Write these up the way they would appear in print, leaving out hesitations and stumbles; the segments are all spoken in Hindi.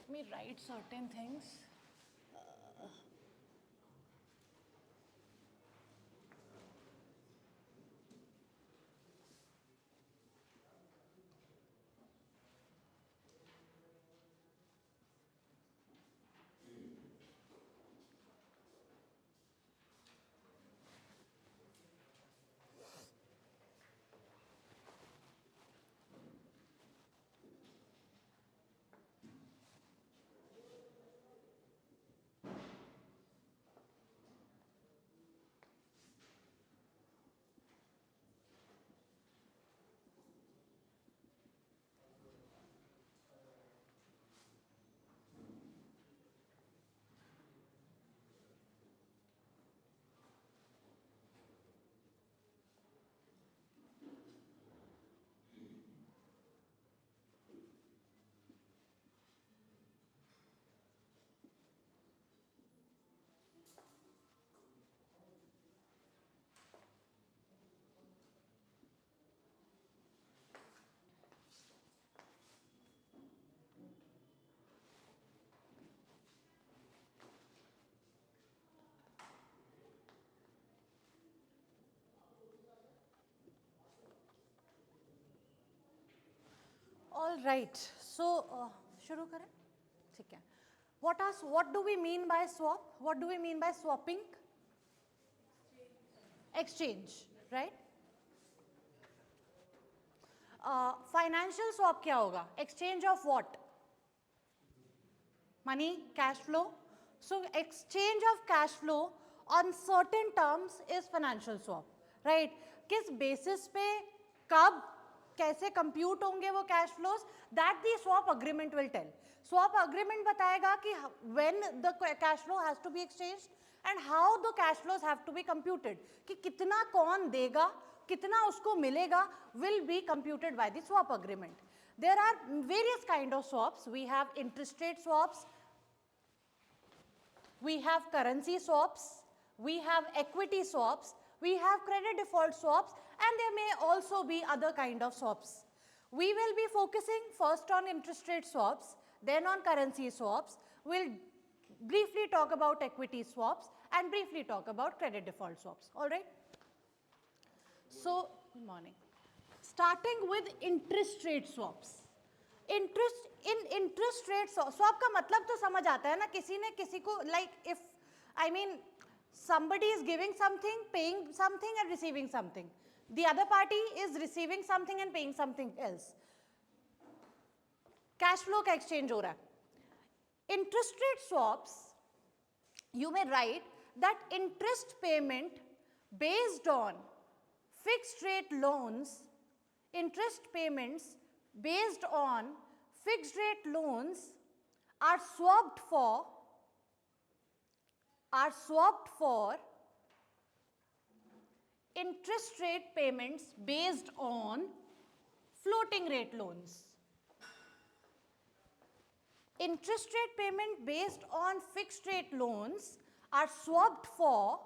let me write certain things. All right, so शुरू करें? ठीक है. What do we mean by swap? What do we mean by swapping? Exchange, right? Financial swap क्या होगा? Exchange of what? Money, cash flow. So exchange of cash flow on certain terms is financial swap, right? किस basis पे कब कैसे कंप्यूट होंगे वो cash flows, that the swap agreement will tell. Swap agreement बताएगा कि when the cash flow has to be exchanged and how the cash flows have to be computed, कि कितना कौन देगा, कितना उसको मिलेगा, will be computed by the swap agreement. There are various kind of swaps. We have interest rate swaps, we have currency swaps, we have equity swaps, we have credit default swaps, and there may also be other kind of swaps. We will be focusing first on interest rate swaps, then on currency swaps. We'll briefly talk about equity swaps and briefly talk about credit default swaps. All right? So, good morning. Starting with interest rate swaps. Interest rate swap का मतलब तो समझ आता है ना, किसी ने किसी को like if I mean somebody is giving something, paying something and receiving something. The other party is receiving something and paying something else. Cash flow का exchange हो रहा है. Interest rate swaps, you may write that interest payment based on fixed rate loans, interest payments based on fixed rate loans are swapped for interest rate payments based on floating rate loans. Interest rate payment based on fixed rate loans are swapped for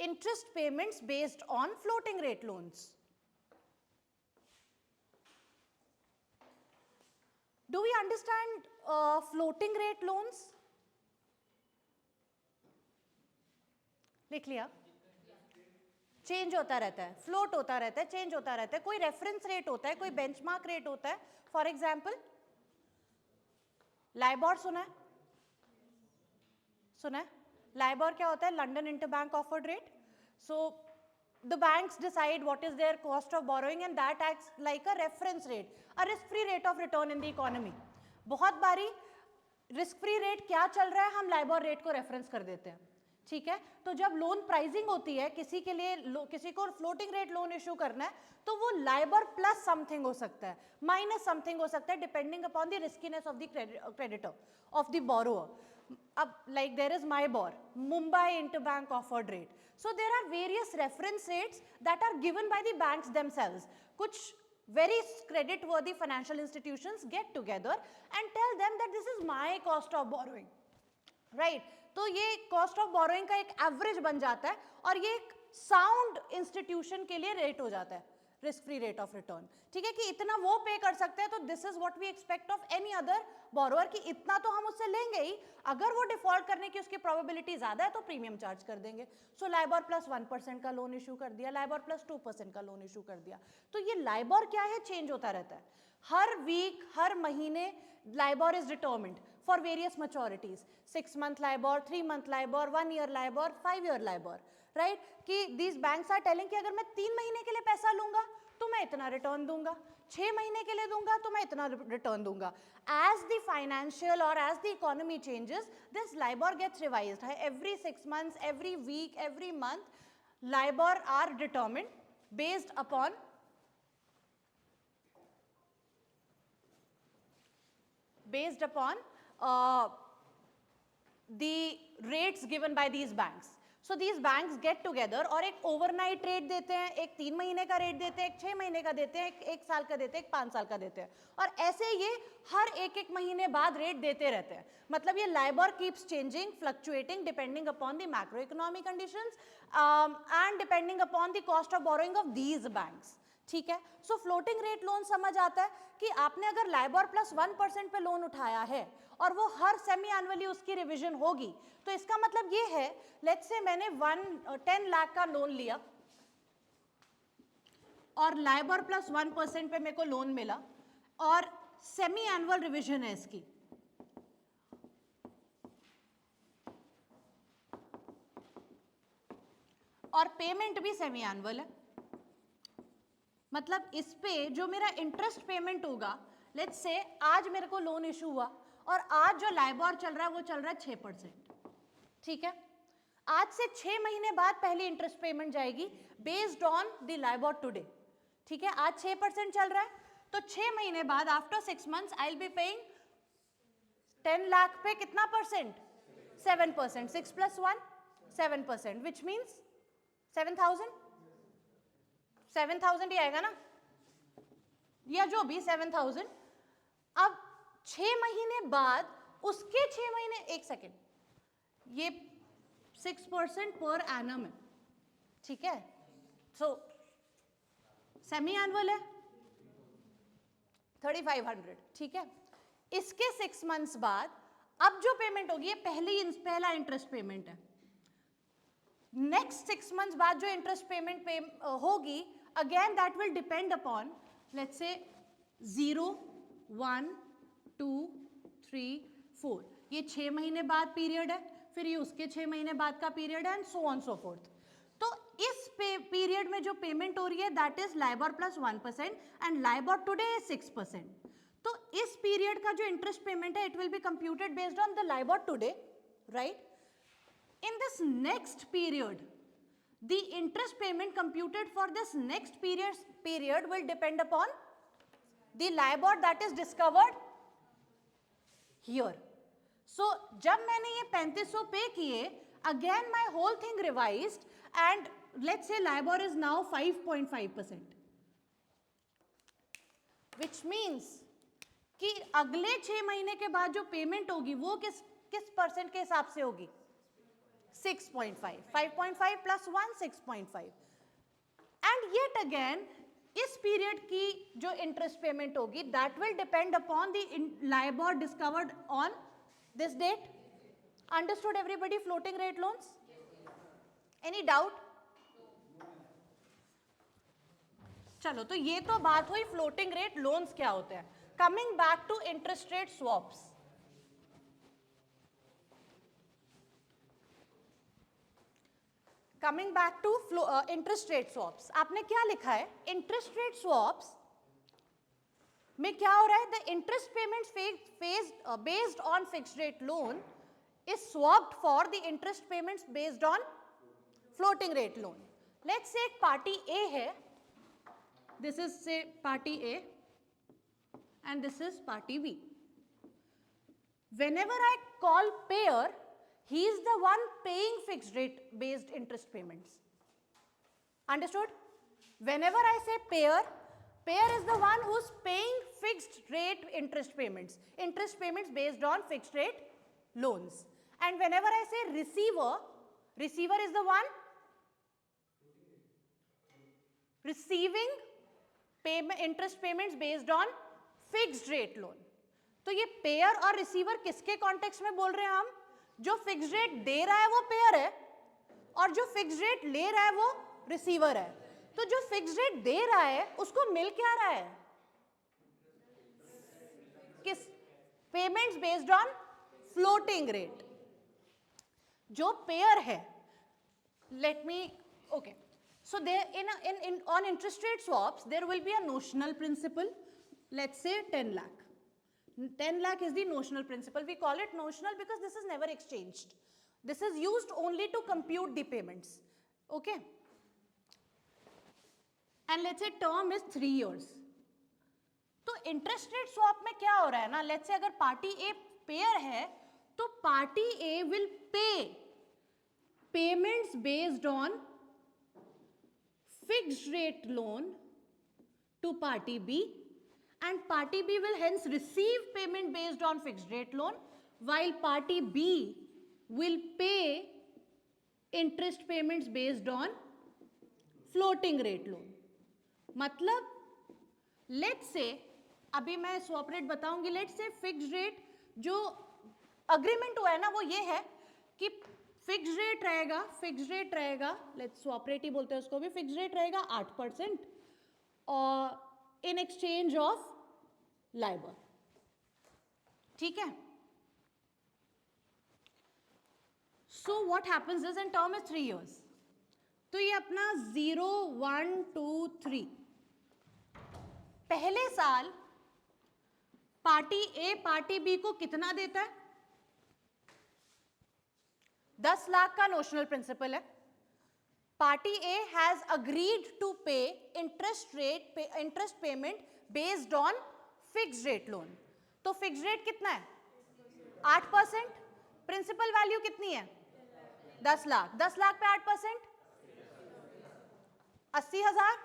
interest payments based on floating rate loans. Do we understand floating rate loans? लिख लिया? चेंज होता रहता है, फ्लोट होता रहता है, चेंज होता रहता है, कोई रेफरेंस रेट होता है, कोई बेंचमार्क रेट होता है. फॉर एग्जाम्पल लाइबोर सुना है? सुना है? लाइबोर क्या होता है? London interbank offered rate. So the banks decide what is their cost of borrowing and that acts like a reference rate, a risk free rate of return in the economy. बहुत बारी रिस्क फ्री रेट क्या चल रहा है हम लाइबोर रेट को रेफरेंस कर देते हैं. ठीक है, तो जब लोन प्राइसिंग होती है किसी के लिए, किसी को फ्लोटिंग रेट लोन इशू करना है, तो वो लाइबोर प्लस समथिंग हो सकता है, माइनस समथिंग हो सकता है, depending upon the riskiness of the creditor of the borrower. अब like there is MIBOR, Mumbai Interbank Offered Rate. So there are various reference rates that are given by the banks themselves. कुछ very credit worthy financial institutions get together and tell them that this is my cost of borrowing, right? तो ये cost of borrowing का एक average बन जाता है और ये एक sound institution के लिए rate हो जाता है. Risk free rate of return, ठीक है, कि इतना वो पे कर सकते हैं, तो this is what we expect of any other borrower कि इतना तो हम उससे लेंगे ही, अगर वो डिफॉल्ट करने की उसकी प्रोबेबिलिटी ज्यादा है तो प्रीमियम चार्ज कर देंगे। सो लाइबोर प्लस 1% का लोन इशू कर दिया, लाइबोर प्लस 2% का लोन इशू कर दिया। तो ये लाइबोर क्या है, चेंज होता रहता है हर वीक, हर महीने। LIBOR is determined for various मैच्योरिटीज, 6 month LIBOR, 3 month LIBOR, 1 year LIBOR, 5 year LIBOR, right, कि दीज बैंक्स आर टेलिंग कि अगर मैं 3 महीने के लिए पैसा लूंगा तो मैं इतना रिटर्न दूंगा, 6 महीने के लिए दूंगा तो मैं इतना रिटर्न दूंगा। एज द फाइनेंशियल और as the economy changes, this LIBOR gets revised है every 6 months, every week, every month. LIBOR are determined based upon the rates given by these banks. So these banks get together और एक ओवरनाइट रेट देते हैं, एक 3 महीने का रेट देते हैं, एक 6 महीने का देते हैं, एक साल का देते हैं, एक 5 साल का देते हैं, और ऐसे ये हर एक महीने बाद रेट देते रहते हैं। मतलब ये LIBOR keeps changing, fluctuating depending upon the macro economic conditions and depending upon the cost of borrowing of these banks, ठीक है। सो फ्लोटिंग रेट लोन समझ आता है कि आपने अगर लाइबोर प्लस 1% पे लोन उठाया है और वो हर सेमी एनुअली उसकी रिवीजन होगी, तो इसका मतलब ये है, लेट्स से मैंने 10 लाख का लोन लिया और लाइबोर प्लस 1% पे मेरे को लोन मिला और सेमी एनुअल रिवीजन है इसकी, और पेमेंट भी सेमी एनुअल है। मतलब इस पे जो मेरा इंटरेस्ट पेमेंट होगा, लेट्स से आज मेरे को लोन इशू हुआ और आज जो लाइबोर चल रहा है वो चल रहा है 6%, ठीक है। आज से 6 महीने बाद पहली इंटरेस्ट पेमेंट जाएगी based on the LIBOR today, ठीक है। आज 6% चल रहा है, तो 6 महीने बाद after 6 months I will be paying 10 lakh पे कितना परसेंट, 7%, 6 + 1 7%, विच मीन्स 7,000 ही आएगा ना, या जो भी 7,000। अब 6 महीने बाद उसके 6 महीने, एक सेकेंड, ये 6% पर एनम है, ठीक है। सो सेमी एनुअल है 3,500, ठीक है। इसके 6 months बाद अब जो पेमेंट होगी, ये पहला इंटरेस्ट पेमेंट है। नेक्स्ट 6 months बाद जो इंटरेस्ट पेमेंट होगी, again that will depend upon, let's say 0, 1, 2, 3, 4, ये 6 महीने बाद पीरियड है, फिर ये उसके 6 महीने बाद का पीरियड है, and so on so fourth. तो इस पीरियड में जो पेमेंट हो रही है that is LIBOR plus 1% and LIBOR today is 6%। तो इस पीरियड का जो इंटरेस्ट पेमेंट है, it will be computed based on the LIBOR today, right. In this next period, the interest payment computed for this next period will depend upon the LIBOR that is discovered here. So, जब मैंने ये 3500 पे किए, again my whole thing revised and let's say LIBOR is now 5.5%, which means कि अगले 6 महीने के बाद जो पेमेंट होगी वो किस परसेंट के हिसाब से होगी, 6.5, 5.5 plus 1, 6.5, and yet again इस पीरियड की जो इंटरेस्ट पेमेंट होगी that will depend upon the LIBOR discovered on this date. Understood everybody floating rate loans? Any doubt? चलो, तो ये तो बात हुई फ्लोटिंग रेट लोन्स क्या होते हैं। Coming back to interest rate swaps, coming back to interest rate swaps, आपने क्या लिखा है इंटरेस्ट रेट स्वैप्स में क्या हो रहा है, the interest payments based on fixed rate loan is swapped for the interest payments based on floating rate loan. Let's say एक पार्टी ए है, this is say party A and this is party B. whenever I call payer, he is the one paying fixed rate based interest payments. Understood? Whenever I say payer, payer is the one who's paying fixed rate interest payments based on fixed rate loans. And whenever I say receiver, receiver is the one receiving interest payments based on fixed rate loan. तो ये पेयर और रिसीवर किसके कॉन्टेक्स्ट में बोल रहे हैं हम? जो फिक्स्ड रेट दे रहा है वो पेयर है और जो फिक्स्ड रेट ले रहा है वो रिसीवर है। तो जो फिक्स्ड रेट दे रहा है उसको मिल क्या रहा है? किस? Payments based on floating rate. जो पेयर है, let me, okay, so there in on interest rate swaps there will be a notional principal, let's say 10 lakh. 10 lakh is the notional principal. We call it notional because this is never exchanged. This is used only to compute the payments, okay, and let's say term is 3 years. तो इंटरेस्ट रेट स्वैप में क्या हो रहा है ना, लेट्स से अगर पार्टी ए पेयर है तो party A will pay payments based on fixed rate loan to party B, and party B will hence receive payment based on fixed rate loan, while party B will pay interest payments based on floating rate loan. मतलब let's say, अभी मैं swap rate बताऊंगी, let's say fixed rate जो agreement हुआ है ना वो ये है कि फिक्स रेट रहेगा, लेट्स स्वैप रेट ही बोलते हैं उसको भी, फिक्स रेट रहेगा 8% और इन एक्सचेंज ऑफ लाइबर, ठीक है। So what happens is, and term is 3 years, तो ये अपना 0 1 2 3 पहले साल पार्टी ए पार्टी बी को कितना देता है? 10 लाख का नोशनल प्रिंसिपल है। Party A has agreed to pay interest payment based on fixed rate loan. तो फिक्स्ड रेट कितना है? 8%। प्रिंसिपल वैल्यू कितनी है? 10 लाख। 10 लाख पे 8%, 80,000।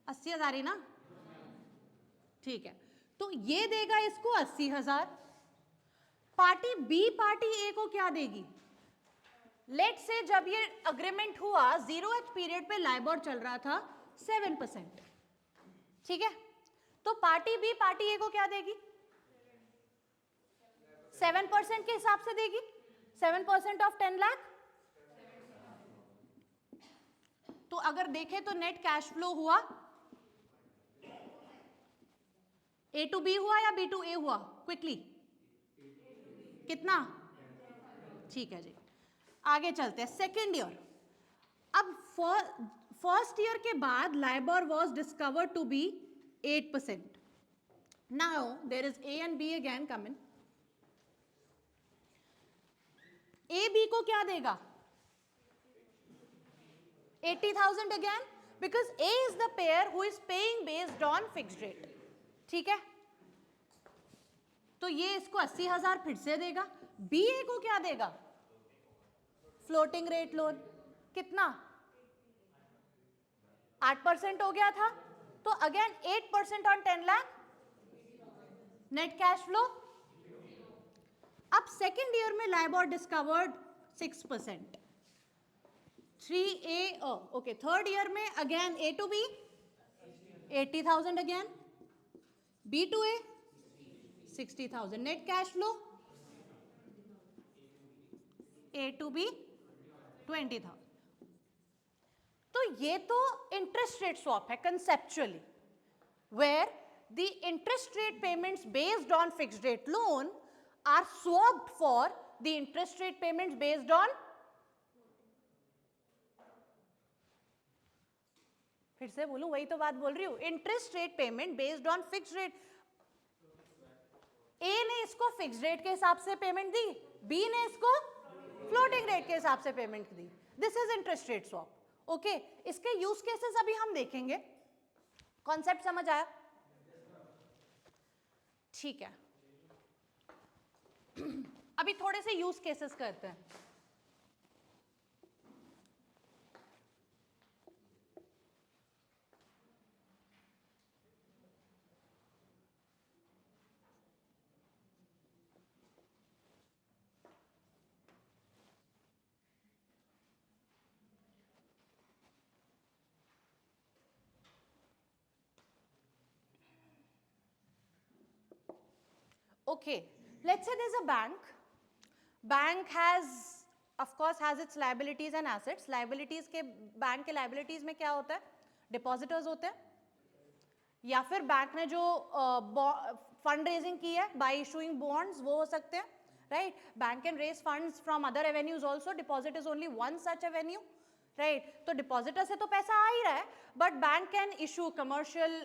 80,000 ही ना, ठीक है। तो ये देगा इसको 80,000। पार्टी बी पार्टी ए को क्या देगी? लेट से जब ये अग्रीमेंट हुआ 0th पीरियड पे लाइबर चल रहा था 7%, ठीक है। तो पार्टी बी पार्टी ए को क्या देगी? 7% के हिसाब से देगी। 7% ऑफ 10 लाख। तो अगर देखें तो नेट कैश फ्लो हुआ ए टू बी हुआ या बी टू ए हुआ? क्विकली कितना? ठीक है जी, आगे चलते हैं। सेकेंड ईयर, अब फर्स्ट ईयर के बाद LIBOR was discovered to be 8%। Now there is A and B again come in. A B को क्या देगा? 80,000 again, because A is the payer who is paying based on fixed rate, ठीक है। तो ये इसको 80,000 फिर से देगा। बी ए को क्या देगा? Floating rate loan. कितना? 8% हो गया था, तो अगेन 8% ऑन 10 लाख, नेट कैश फ्लो। अब सेकेंड ईयर में LIBOR discovered 6%। 3A, okay, third year में again A to B 80,000 again, B to A 60,000, net cash flow A to B 20,000। तो ये तो इंटरेस्ट रेट स्वैप है conceptually, where the interest rate payments based on fixed rate loan are swapped for the interest rate payments based on, फिर से बोलूं, वही तो बात बोल रही हूं, interest rate payment based on fixed rate. A ने इसको फिक्स्ड रेट के हिसाब से पेमेंट दी, बी ने इसको फ्लोटिंग रेट के हिसाब से payment the. This is interest rate swap, okay. इसके यूज केसेस अभी हम देखेंगे। कॉन्सेप्ट समझ आया? ठीक है, अभी थोड़े से यूज केसेस करते हैं। Okay, let's say there's a bank. Bank has, of course, has its liabilities and assets. Liabilities के बैंक के liabilities में क्या होता है? Depositors होते हैं, या फिर बैंक ने जो फंड रेजिंग की है by issuing bonds वो हो सकते हैं, right? Bank can raise funds from other avenues also. Deposit is only one such avenue, right? तो depositor से तो पैसा आ ही रहा है, but bank can issue commercial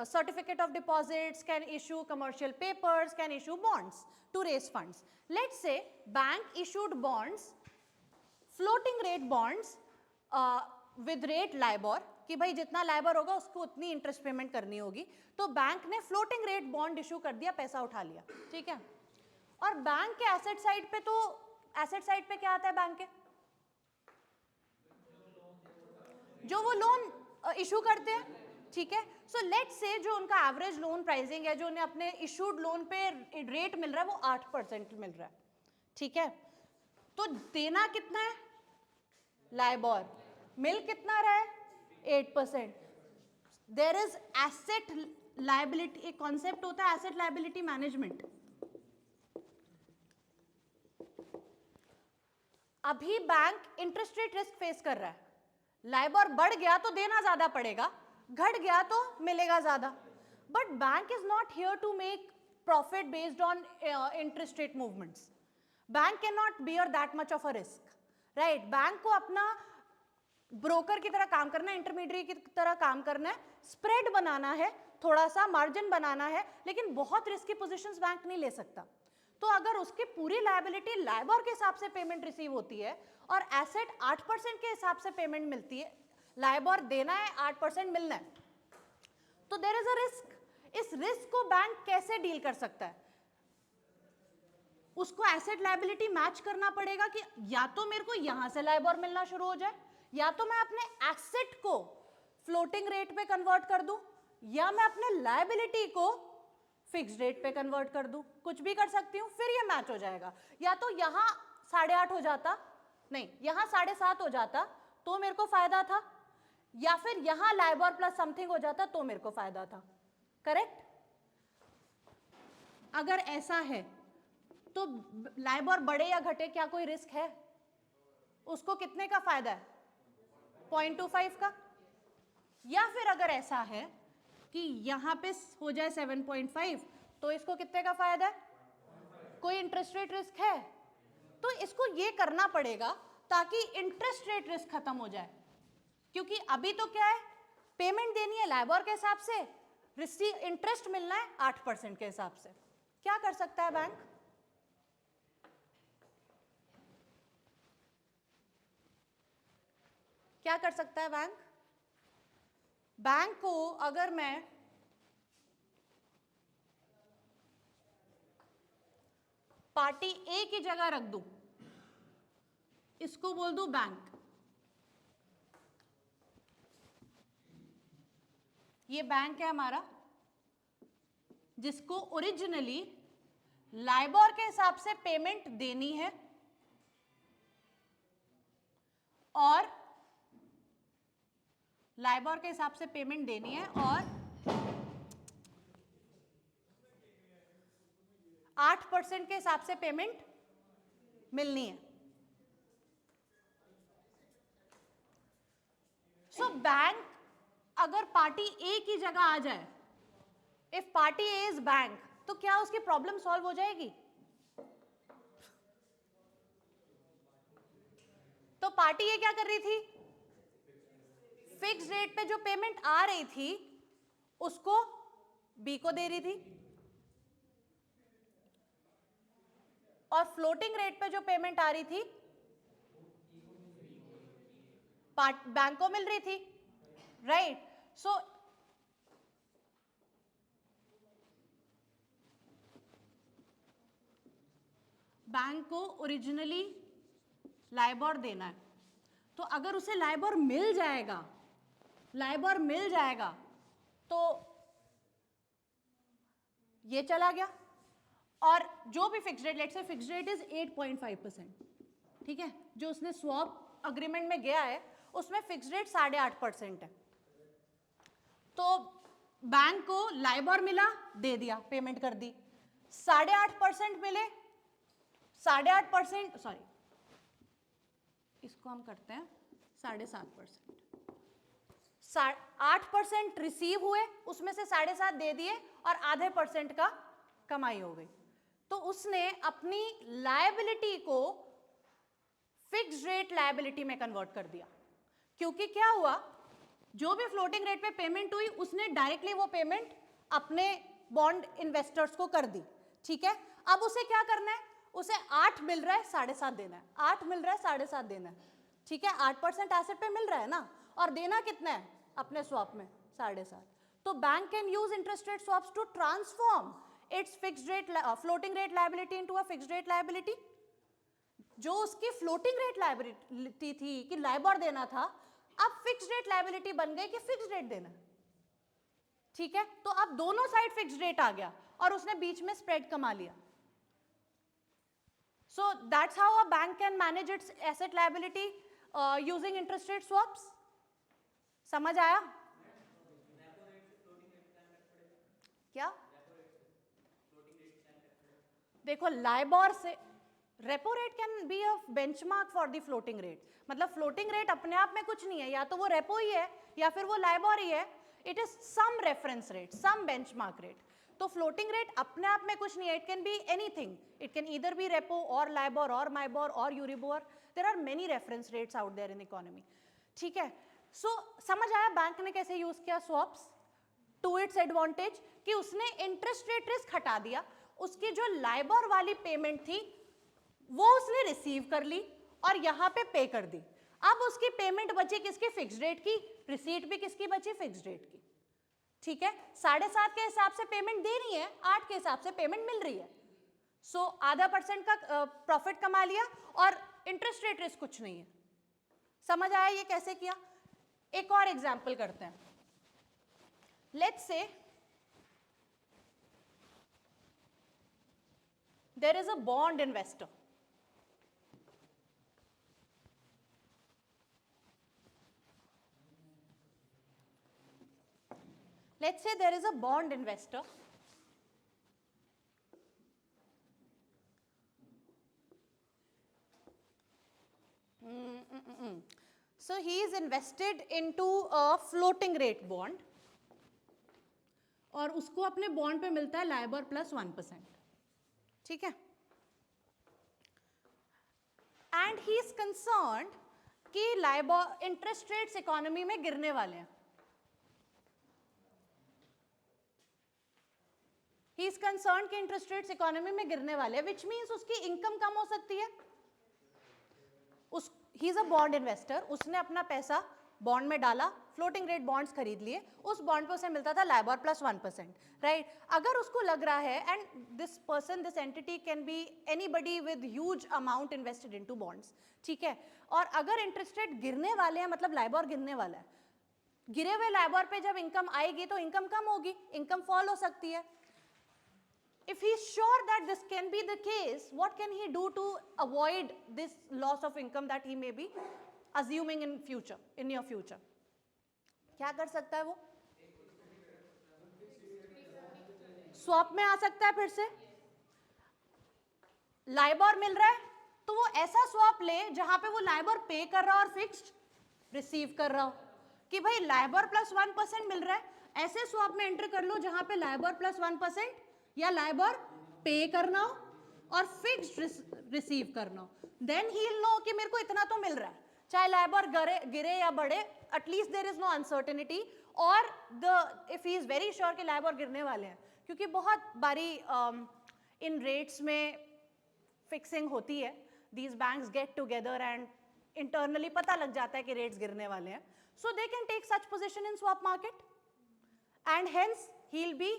certificate of deposits, can issue commercial papers, can issue bonds to raise funds. Let's say bank issued bonds, floating rate bonds with rate LIBOR, कि भाई जितना LIBOR होगा उसको उतनी इंटरेस्ट पेमेंट करनी होगी, तो बैंक ने फ्लोटिंग रेट बॉन्ड इशू कर दिया, पैसा उठा लिया, ठीक है? और बैंक के एसेट साइड पे, तो एसेट साइड पे क्या आता है बैंक के? जो वो लोन इशू करते हैं, ठीक है? सो लेट्स से जो उनका एवरेज लोन प्राइसिंग है, जो उन्हें अपने इशूड लोन पे रेट मिल रहा है वो 8% मिल रहा है, ठीक है? तो देना कितना है? LIBOR. मिल कितना रहा है? 8%. देयर इज एसेट लायबिलिटी, एक कॉन्सेप्ट होता है एसेट लायबिलिटी मैनेजमेंट. अभी bank interest rate risk face कर रहा है. LIBOR बढ़ गया तो देना ज्यादा पड़ेगा, घट गया तो मिलेगा ज्यादा. But bank is not here to make profit based on interest rate movements. Bank can not bear that much of a risk, right? Bank को अपना ब्रोकर की तरह काम करना है, इंटरमीडिएट की तरह काम करना है, स्प्रेड बनाना है, थोड़ा सा मार्जिन बनाना है, लेकिन बहुत रिस्की पोजीशंस बैंक नहीं ले सकता. तो अगर उसकी पूरी लायबिलिटी LIBOR के हिसाब से पेमेंट रिसीव होती है और एसेट 8% के हिसाब से पेमेंट मिलती है, LIBOR देना है, 8% मिलना है, तो देयर इज अ रिस्क. इस रिस्क को बैंक कैसे डील कर सकता है? उसको एसेट लायबिलिटी मैच करना पड़ेगा कि या तो मेरे को यहां से LIBOR मिलना शुरू हो जाए, या तो मैं अपने एसेट को फ्लोटिंग रेट पे कन्वर्ट कर दूं, या मैं अपने लायबिलिटी को फिक्स्ड रेट पे कन्वर्ट कर दूं. कुछ भी कर सकती हूं, फिर ये मैच हो जाएगा. या तो यहां 8.5 हो जाता, नहीं यहां 7.5 हो जाता तो मेरे को फायदा था, या फिर यहां LIBOR प्लस समथिंग हो जाता तो मेरे को फायदा था. करेक्ट? अगर ऐसा है तो LIBOR बढ़े या घटे क्या कोई रिस्क है? उसको कितने का फायदा है? 0.25 का. या फिर अगर ऐसा है कि यहां पे हो जाए 7.5 तो इसको कितने का फायदा है? कोई इंटरेस्ट रेट रिस्क है? तो इसको ये करना पड़ेगा ताकि इंटरेस्ट रेट रिस्क खत्म हो जाए. क्योंकि अभी तो क्या है, पेमेंट देनी है LIBOR के हिसाब से, इंटरेस्ट मिलना है 8% के हिसाब से. क्या कर सकता है बैंक? क्या कर सकता है बैंक? बैंक को अगर मैं पार्टी ए की जगह रख दूं, इसको बोल दूं बैंक, ये बैंक है हमारा जिसको ओरिजिनली LIBOR के हिसाब से पेमेंट देनी है और LIBOR के हिसाब से पेमेंट देनी है और 8% के हिसाब से पेमेंट मिलनी है. सो बैंक अगर पार्टी ए की जगह आ जाए, if party A is bank, तो क्या उसकी प्रॉब्लम सॉल्व हो जाएगी? तो पार्टी ए क्या कर रही थी? फिक्स रेट पे जो पेमेंट आ रही थी उसको बी को दे रही थी, और फ्लोटिंग रेट पे जो पेमेंट आ रही थी बैंक को मिल रही थी, राइट? सो बैंक को ओरिजिनली LIBOR देना है, तो अगर उसे LIBOR मिल जाएगा तो ये चला गया, और जो भी fix rate, let's say fix rate is 8.5%, ठीक है? जो उसने स्वैप अग्रीमेंट में गया है उसमें फिक्स रेट 8.5% है. तो बैंक को LIBOR मिला, दे दिया, पेमेंट कर दी. 8.5% मिले, 8.5%, सॉरी इसको हम करते हैं 7.5%, 8% रिसीव हुए, उसमें से 7.5 दे दिए और आधे % का कमाई हो गई। तो उसने अपनी लायबिलिटी को फिक्स्ड रेट लायबिलिटी में कन्वर्ट कर दिया, क्योंकि क्या हुआ, जो भी फ्लोटिंग रेट पे पेमेंट हुई उसने डायरेक्टली वो पेमेंट अपने बॉन्ड इन्वेस्टर्स को कर दी, ठीक है। अब उसे क्या करना है, उसे 8 मिल रहा है, 7.5 देना है, 8 मिल रहा है, 7.5 देना है, ठीक है। 8% एसेट पे मिल रहा है ना, और देना कितना है अपने स्वैप में, 7.5। तो bank can use interest rate swaps to transform its fixed rate floating rate liability into a fixed rate liability. जो उसकी फ्लोटिंग रेट लायबिलिटी थी कि लाइबॉर देना था, अब फिक्स्ड रेट लायबिलिटी बन गई कि फिक्स्ड रेट देना, ठीक है। तो अब दोनों साइड फिक्स्ड रेट आ गया और उसने बीच में स्प्रेड कमा लिया। So that's how a bank can manage it's asset liability using interest rate swaps. समझ आया क्या? देखो लाइबॉर से repo rate can be a benchmark for the floating rate, मतलब फ्लोटिंग रेट अपने आप में कुछ नहीं है, या तो वो रेपो ही है या फिर वो लाइबॉर ही है, it is some reference rate, some benchmark rate. तो फ्लोटिंग रेट अपने आप में कुछ नहीं है, it can be anything, it can either be repo और लाइबॉर और माइबॉर और EURIBOR, there are many reference rates out there in economy, ठीक है। सो समझ आया बैंक ने कैसे यूज किया स्वैप्स टू इट्स एडवांटेज, कि उसने इंटरेस्ट रेट रिस्क हटा दिया, उसकी जो लाइबॉर वाली पेमेंट थी वो उसने रिसीव कर ली और यहां पे पे कर दी। अब उसकी पेमेंट बची किसकी, फिक्स्ड रेट की, रिसीट भी किसकी बची, फिक्स्ड रेट की, ठीक है। 7.5 के हिसाब से पेमेंट दे रही है, 8 के हिसाब से पेमेंट मिल रही है, सो आधा % का प्रॉफिट कमा लिया और इंटरेस्ट रेट रिस्क कुछ नहीं है। समझ आया ये कैसे किया? एक और एग्जाम्पल करते हैं। Let's say there is a bond investor, let's say there is a bond investor so he is invested into a floating rate bond और उसको अपने बॉन्ड पे मिलता है लाइबॉर प्लस 1%, ठीक है। एंड ही इज कंसर्न्ड कि लाइबॉर इंटरेस्ट रेट्स इकोनॉमी में गिरने वाले हैं, ही इज कंसर्न्ड कि इंटरेस्ट रेट्स इकोनॉमी में गिरने वाले हैं, विच मीन्स उसकी इनकम कम हो सकती है। He is a bond investor, उसने अपना पैसा बॉन्ड में डाला, फ्लोटिंग रेट बॉन्ड्स खरीद लिए, उस बॉन्ड पे उसे मिलता था लाइबॉर प्लस 1%, राइट। अगर उसको लग रहा है, and this person, this entity can be anybody with huge amount invested into bonds, ठीक है, और अगर इंटरेस्ट रेट गिरने वाले हैं, मतलब लाइबॉर गिरने वाला है, गिरे हुए लाइबॉर पे जब इनकम आएगी तो इनकम कम होगी, इनकम फॉल हो सकती है। If he is sure that this can be the case, what can he do to avoid this loss of income that he may be assuming in future, in near future? क्या कर सकता है वो? स्वैप में आ सकता है फिर से, लाइबॉर मिल रहा है तो वो ऐसा स्वैप ले जहां पे वो लाइबॉर पे कर रहा हो और फिक्स्ड रिसीव कर रहा हो, कि भाई लाइबॉर प्लस 1% मिल रहा है, ऐसे स्वैप में एंटर कर लो जहां पे लाइबॉर प्लस 1% या लाइबॉर पे करना हो और फिक्स्ड रिसीव करना हो, देन ही विल नो कि मेरे को इतना तो मिल रहा है, चाहे लाइबॉर गिरे या बढ़े, at least there is no uncertainty, और the if he is very sure कि लाइबॉर गिरने वाले हैं, क्योंकि बहुत बारी इन रेट्स में फिक्सिंग होती है, these banks get together and internally पता लग जाता है कि रेट्स गिरने वाले हैं, so they can take such position in swap market and hence he will be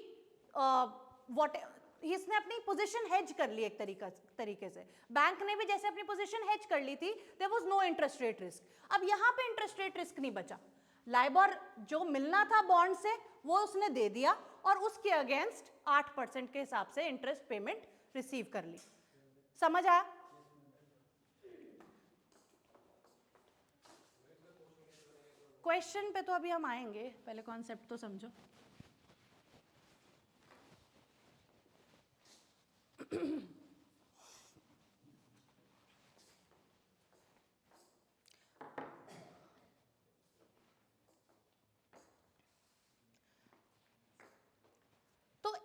what, इसने अपनी पोजीशन हेज कर ली एक तरीके से, बैंक ने भी जैसे अपनी पोजीशन हेज कर ली थी, there was no interest rate risk, अब यहां पे इंटरेस्ट रेट रिस्क नहीं बचा, लाइबॉर जो मिलना था बॉन्ड से वो उसने दे दिया और उसके अगेंस्ट 8% के हिसाब से इंटरेस्ट पेमेंट रिसीव कर ली। समझ आया? क्वेश्चन पे तो अभी हम आएंगे, पहले कॉन्सेप्ट तो समझो। तो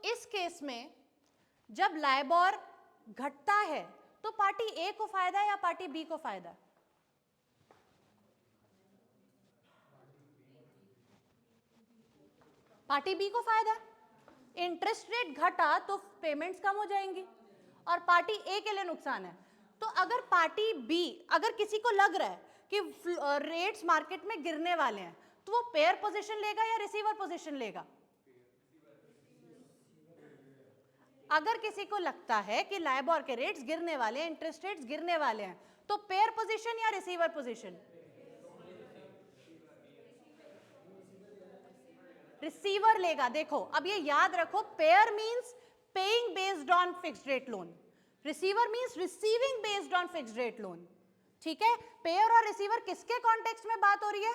इस केस में जब लाइबोर घटता है तो पार्टी ए को फायदा है या पार्टी बी को फायदा है? पार्टी बी को फायदा है। इंटरेस्ट रेट घटा तो पेमेंट्स कम हो जाएंगी और पार्टी ए के लिए नुकसान है। तो अगर पार्टी बी, अगर किसी को लग रहा है कि रेट्स मार्केट में गिरने वाले हैं तो वो पेयर पोजीशन लेगा या रिसीवर पोजीशन लेगा? अगर किसी को लगता है कि लाइबोर के रेट्स गिरने वाले हैं, इंटरेस्ट रेट्स गिरने वाले हैं, तो पेयर पोजीशन या रिसीवर पोजीशन? रिसीवर लेगा। देखो अब ये याद रखो, pair means paying based on fixed rate loan, receiver means receiving based on fixed rate loan. ठीक है, पेयर और रिसीवर किसके कॉन्टेक्स्ट में बात हो रही है?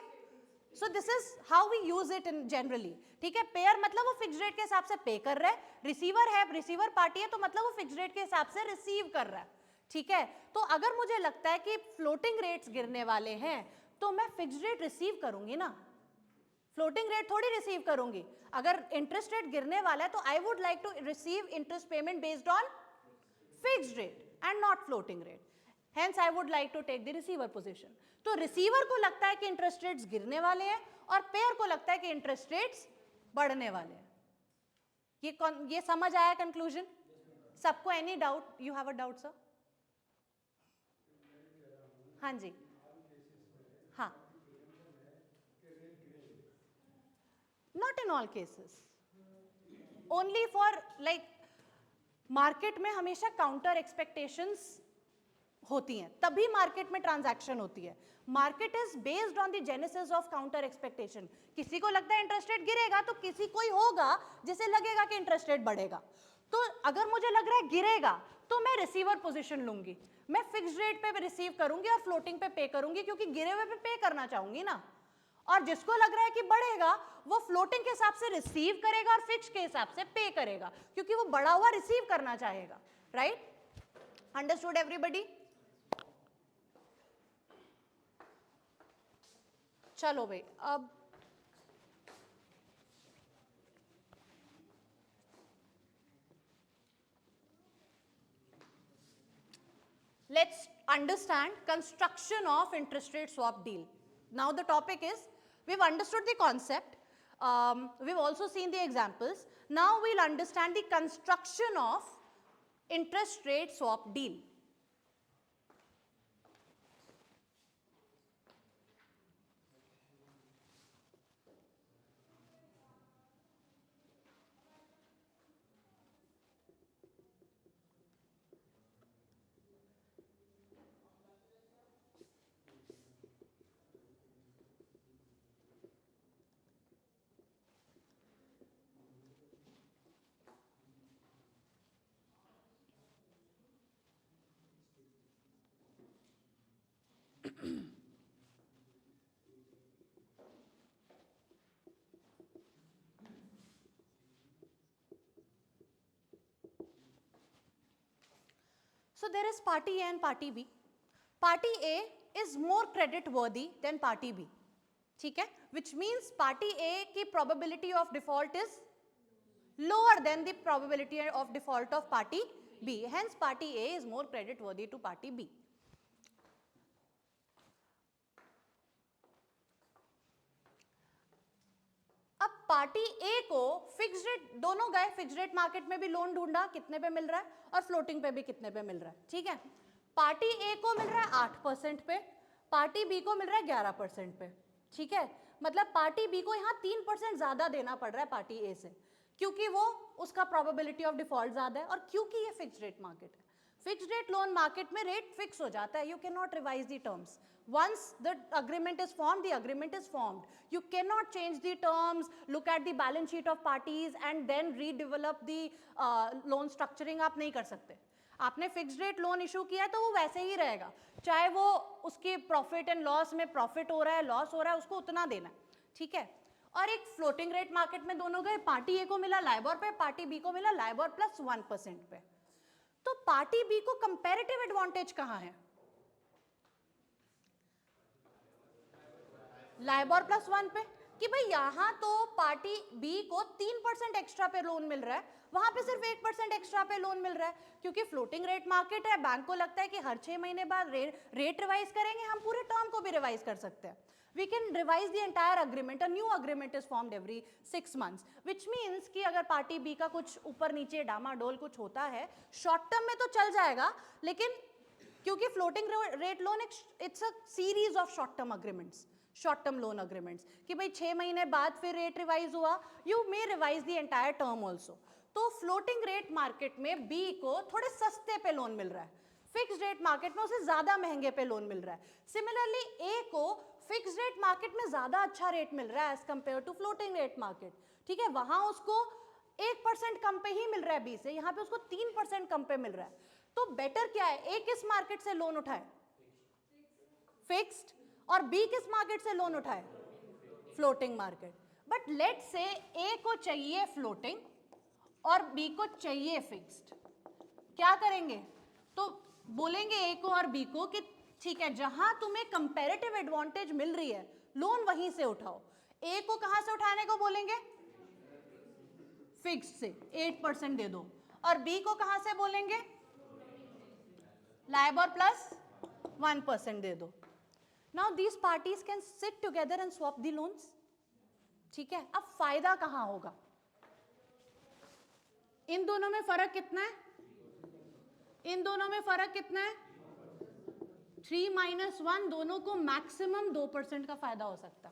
So this is how we use it in generally. ठीक है, पेयर मतलब वो फिक्स्ड रेट के हिसाब से पे कर रहा है, रिसीवर है, रिसीवर पार्टी है तो मतलब वो फिक्स्ड रेट के हिसाब से रिसीव कर रहा है। ठीक है, तो अगर मुझे लगता है कि फ्लोटिंग रेट्स गिरने वाले हैं तो मैं फिक्स्ड रेट रिसीव करूंगी ना, फ्लोटिंग रेट थोड़ी रिसीव करूंगी। अगर इंटरेस्ट रेट गिरने वाला है तो I would like to receive interest payment based on fixed rate and not floating rate, hence I would like to take the receiver position. तो रिसीवर को लगता है कि इंटरेस्ट रेट्स गिरने वाले हैं और पेयर को लगता है कि इंटरेस्ट रेट्स बढ़ने वाले हैं। ये समझ आया कंक्लूजन? सबको any doubt? You have a doubt sir? हाँ जी, हाँ। Not in all cases. Only for like market में हमेशा काउंटर एक्सपेक्टेशंस होती हैं, तभी मार्केट में ट्रांजैक्शन होती है। Market is based on the genesis of counter expectation. किसी को लगता है इंटरेस्ट रेट गिरेगा तो किसी कोई होगा जिसे लगेगा कि इंटरेस्ट रेट बढ़ेगा। तो अगर मुझे लग रहा है गिरेगा तो मैं रिसीवर पोजीशन लूंगी, मैं फिक्स्ड रेट पे रिसीव करूंगी और फ्लोटिंग पे करूंगी, क्योंकि गिरे हुए पे करना चाहूंगी ना। और जिसको लग रहा है कि बढ़ेगा वो फ्लोटिंग के हिसाब से रिसीव करेगा और फिक्स के हिसाब से पे करेगा, क्योंकि वो बढ़ा हुआ रिसीव करना चाहेगा। राइट? Understood everybody? चलो भाई, अब let's understand construction of interest rate swap deal. Now the topic is, we've understood the concept, we've also seen the examples. Now we'll understand the construction of interest rate swap deal. So there is party A and party B. Party A is more credit worthy than party B. ठीक है, which means party A की probability of default is lower than the probability of default of party B. Hence party A is more credit worthy to party B. अब पार्टी ए को फिक्स्ड रेट, दोनों गए फिक्स्ड रेट मार्केट में भी लोन ढूंढा, कितने पे मिल रहा है, और फ्लोटिंग पे भी कितने पे मिल रहा है। ठीक है, पार्टी ए को मिल रहा है 8% पे, पार्टी बी को मिल रहा है 11% पे। ठीक है, मतलब पार्टी बी को यहाँ 3% ज्यादा देना पड़ रहा है पार्टी ए से, क्योंकि वो उसका प्रोबेबिलिटी ऑफ डिफॉल्ट ज्यादा है और क्योंकि ये फिक्स्ड रेट मार्केट है। फिक्स्ड रेट लोन मार्केट में रेट फिक्स हो जाता है, you can not revise the terms. Once the agreement is formed, the agreement is formed. You cannot change the terms, look at the balance sheet of parties and then redevelop the loan structuring. आप नहीं कर सकते। आपने फिक्स्ड रेट लोन इशू किया है तो वो वैसे ही रहेगा, चाहे वो उसके प्रॉफिट एंड लॉस में प्रॉफिट हो रहा है, लॉस हो रहा है, उसको उतना देना है। ठीक है, और एक फ्लोटिंग रेट मार्केट में दोनों गए, पार्टी ए को मिला लाइबोर पे, पार्टी बी को मिला लाइबोर प्लस 1% पे। तो पार्टी बी को कंपैरेटिव एडवांटेज कहां है? लाइबोर प्लस 1 पे, कि भाई यहां तो पार्टी बी को 3% एक्स्ट्रा पे लोन मिल रहा है, वहां पे सिर्फ 1% एक्स्ट्रा पे लोन मिल रहा है, क्योंकि फ्लोटिंग रेट मार्केट है, बैंक को लगता है कि हर 6 महीने बाद रेट रिवाइज करेंगे, हम पूरे टर्म को भी रिवाइज कर सकते हैं. We can revise the entire agreement. A new agreement is formed every 6 months, which means कि अगर पार्टी बी का कुछ ऊपर नीचे डामाडोल कुछ होता है, शॉर्ट टर्म में तो चल जाएगा, लेकिन क्योंकि floating rate loan it's a series of short term agreements, short term loan agreements, कि भाई 6 महीने बाद फिर रेट रिवाइज हुआ, you may revise the entire term also. तो फ्लोटिंग रेट मार्केट में बी को थोड़े सस्ते पे लोन मिल रहा है, फिक्स रेट मार्केट में उसे ज्यादा महंगे पे लोन मिल रहा है. सिमिलरली ए को फिक्स रेट मार्केट में ज्यादा अच्छा रेट मिल रहा है as compare to floating rate market. ठीक है, वहां उसको 1% कम पे ही मिल रहा है बी से, यहां पे उसको 3% कम पे मिल रहा है. तो बेटर क्या है, ए किस मार्केट से लोन उठाए? फिक्स्ड. और बी किस मार्केट से लोन उठाए? Floating market. बट लेट से ए को चाहिए फ्लोटिंग और बी को चाहिए फिक्स्ड, क्या करेंगे? तो बोलेंगे ए को और बी को कि ठीक है, जहां तुम्हें कंपैरेटिव एडवांटेज मिल रही है लोन वहीं से उठाओ. ए को कहां से उठाने को बोलेंगे? फिक्स्ड से 8% दे दो. और बी को कहां से बोलेंगे? लाइबोर प्लस 1% दे दो. Now these parties can sit together and swap the loans. ठीक है, अब फायदा कहां होगा? इन दोनों में फर्क कितना है? इन दोनों में फर्क कितना है? 3 - 1, दोनों को मैक्सिमम 2% का फायदा हो सकता.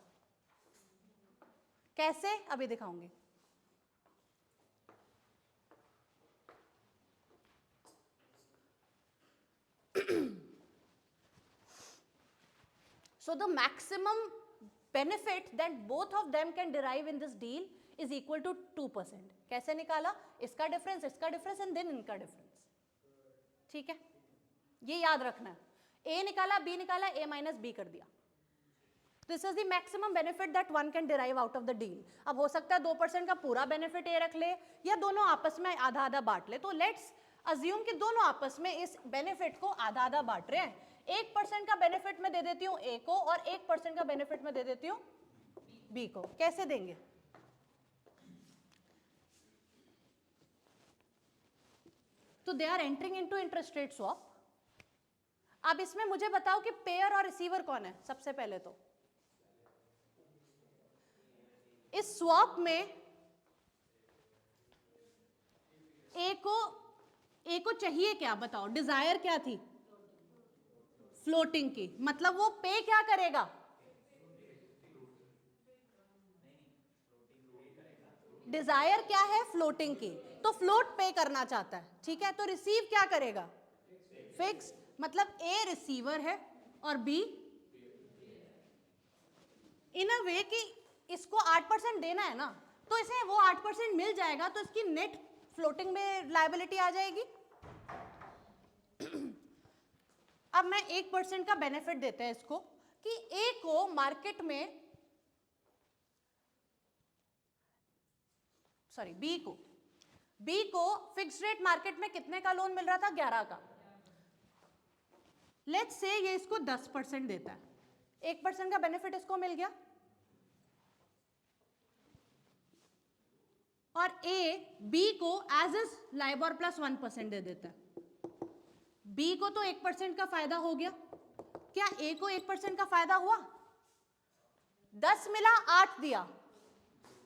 कैसे? अभी दिखाऊंगी. So the maximum benefit that both of them can derive in this deal is equal to 2%. कैसे निकाला? इसका डिफरेंस एंड देन इनका डिफरेंस. ठीक है, ये याद रखना है. ए निकाला, बी निकाला, ए माइनस बी कर दिया. This is the maximum benefit that one can derive out of the deal. अब हो सकता है 2% का पूरा बेनिफिट ए रख ले या दोनों आपस में आधा आधा बांट ले. तो लेट्स अज्यूम कि दोनों आपस में इस बेनिफिट को आधा आधा बांट रहे हैं. 1% का बेनिफिट मैं दे देती हूं ए को और 1% का बेनिफिट मैं दे देती हूं बी को. कैसे देंगे? तो they are entering into interest rate swap. अब इसमें मुझे बताओ कि पेयर और रिसीवर कौन है? सबसे पहले तो इस स्वैप में ए को चाहिए क्या? बताओ, डिजायर क्या थी? फ्लोटिंग की. मतलब वो पे क्या करेगा? डिजायर क्या है? फ्लोटिंग की. तो फ्लोट पे करना चाहता है. ठीक है, तो रिसीव क्या करेगा? फिक्स. मतलब ए रिसीवर है और बी इन अ वे कि इसको 8% देना है ना, तो इसे वो 8% मिल जाएगा, तो इसकी नेट फ्लोटिंग में लायबिलिटी आ जाएगी. अब मैं 1% का बेनिफिट देते हैं इसको कि ए को मार्केट में, सॉरी बी को फिक्स्ड रेट मार्केट में कितने का लोन मिल रहा था? 11 का. लेट्स से ये इसको 10% देता है, 1% का बेनिफिट इसको मिल गया. और ए बी को एज इज लाइबोर प्लस 1% दे देता है. बी को तो 1% का फायदा हो गया. क्या ए को 1% का फायदा हुआ? 10 मिला, 8 दिया,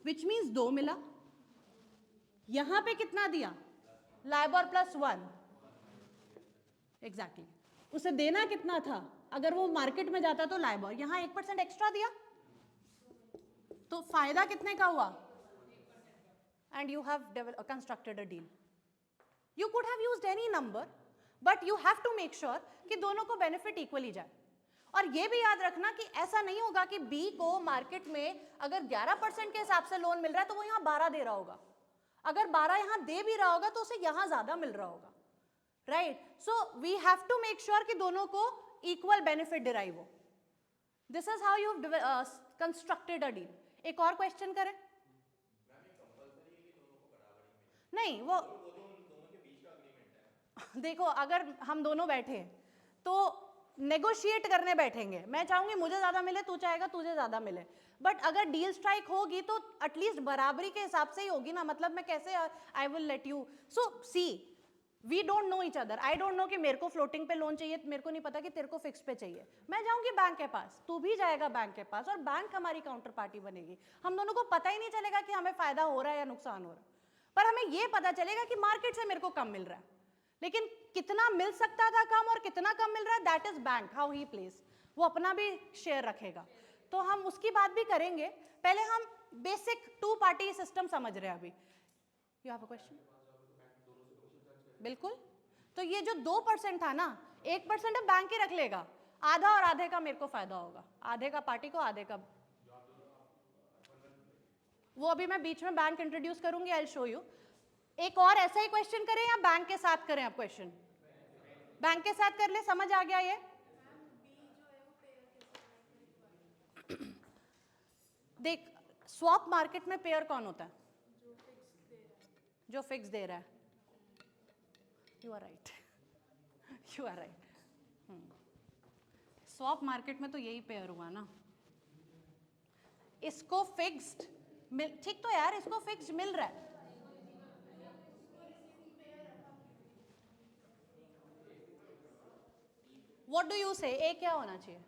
विच मीन्स 2 मिला. यहां पे कितना दिया? LIBOR plus 1. एग्जैक्टली. उसे देना कितना था? अगर वो मार्केट में जाता तो लाइबोर, यहां 1% एक्स्ट्रा दिया, तो फायदा कितने का हुआ? And you have constructed a deal. You could have used any number, but you have to make sure कि दोनों को बेनिफिट इक्वली जाए. और ये भी याद रखना कि ऐसा नहीं होगा कि बी को मार्केट में अगर 11% के हिसाब से लोन मिल रहा है तो वो यहां 12 दे रहा होगा. अगर 12 यहां दे भी रहा होगा तो उसे यहां ज्यादा मिल रहा होगा. Right. So we have to make sure कि दोनों को इक्वल बेनिफिट डिराइव हो. This is how you constructed a deal. एक और क्वेश्चन करें? नहीं, वो दोनों के बीच का एग्रीमेंट है. देखो अगर हम दोनों बैठे तो नेगोशिएट करने बैठेंगे, मैं चाहूंगी मुझे ज्यादा मिले, तू चाहेगा तुझे ज्यादा मिले, बट अगर डील स्ट्राइक होगी तो एटलीस्ट बराबरी के हिसाब से ही होगी ना, मतलब मैं कैसे I will let you, so see we don't know each other, I don't know कि मेरे को फ्लोटिंग पे लोन चाहिए, मेरे को नहीं पता कि तेरे को फिक्स पे चाहिए, मैं जाऊंगी बैंक के पास, तू भी जाएगा बैंक के पास, और बैंक हमारी काउंटर पार्टी बनेगी, हम दोनों को पता ही नहीं चलेगा कि हमें फायदा हो रहा है या नुकसान हो रहा है, पर हमें यह पता चलेगा कि मार्केट से मेरे को कम मिल रहा है, लेकिन कितना मिल सकता था कम और कितना कम मिल रहा है, that is bank how he place, वो अपना भी शेयर रखेगा, तो हम उसकी बात भी करेंगे, पहले हम बेसिक टू पार्टी सिस्टम समझ रहे हैं अभी। You have a question? बिल्कुल, तो ये जो 2% था ना, 1% अब बैंक ही रख लेगा, आधा और आधे का मेरे को फायदा होगा, आधे का पार्टी को, आधे का, वो अभी मैं बीच में बैंक इंट्रोड्यूस करूंगी, आई विल शो यू। एक और ऐसा ही क्वेश्चन करें या बैंक के साथ करें? आप क्वेश्चन बैंक के साथ कर ले, समझ आ गया ये? देख, स्वैप मार्केट में पेयर कौन होता है? जो फिक्स दे रहा है। You are right, you are right, swap market में तो यही पेयर हुआ ना, इसको फिक्स्ड मिल, ठीक तो यार, इसको फिक्स्ड मिल रहा है, व्हाट डू यू से, ए क्या होना चाहिए?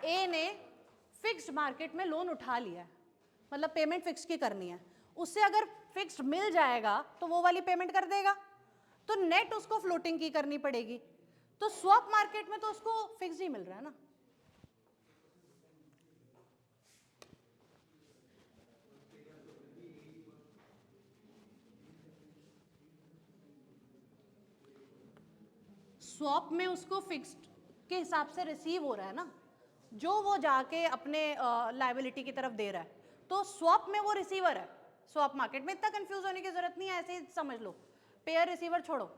ए ने फिक्स्ड मार्केट में लोन उठा लिया है, मतलब पेमेंट फिक्स की करनी है, उससे अगर फिक्स्ड मिल जाएगा तो वो वाली पेमेंट कर देगा, तो नेट उसको फ्लोटिंग की करनी पड़ेगी, तो स्वैप मार्केट में तो उसको फिक्स्ड ही मिल रहा है ना। स्वैप में उसको फिक्स्ड के हिसाब से रिसीव हो रहा है ना, जो वो जाके अपने लायबिलिटी की तरफ दे रहा है, तो स्वैप में वो रिसीवर है, स्वैप मार्केट में इतना कंफ्यूज होने की जरूरत नहीं है, ऐसे ही समझ लो, पेयर रिसीवर छोड़ो।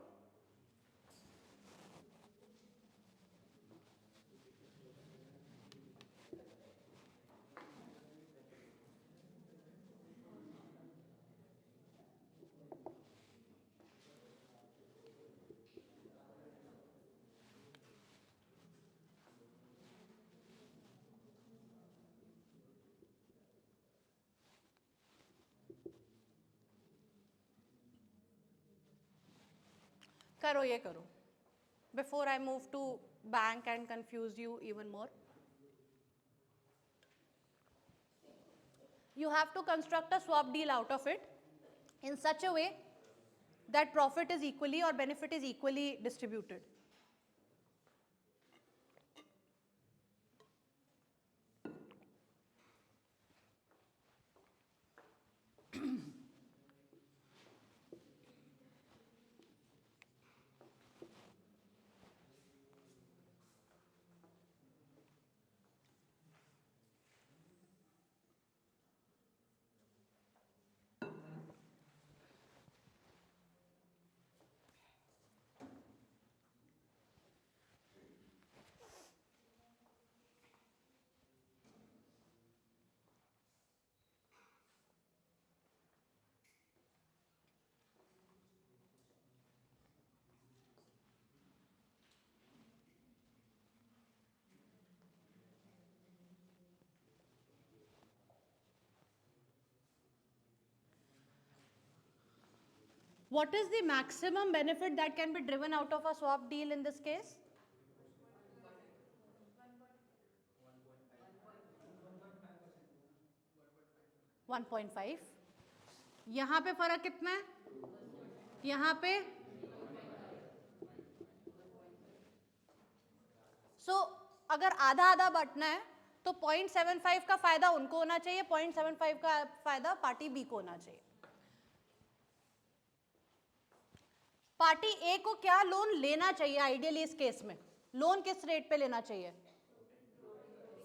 करो ये करो, before I move to bank and confuse you even more, you have to construct a swap deal out of it in such a way that profit is equally or benefit is equally distributed. What is the maximum benefit that can be driven out of a swap deal in this case? 1.5. यहां पे फर्क कितना है? यहां पे अगर आधा आधा बंटना है तो 0.75 का फायदा उनको होना चाहिए, 0.75 का फायदा पार्टी बी को होना चाहिए। पार्टी ए को क्या लोन लेना चाहिए आइडियली इस केस में? लोन किस रेट पे लेना चाहिए?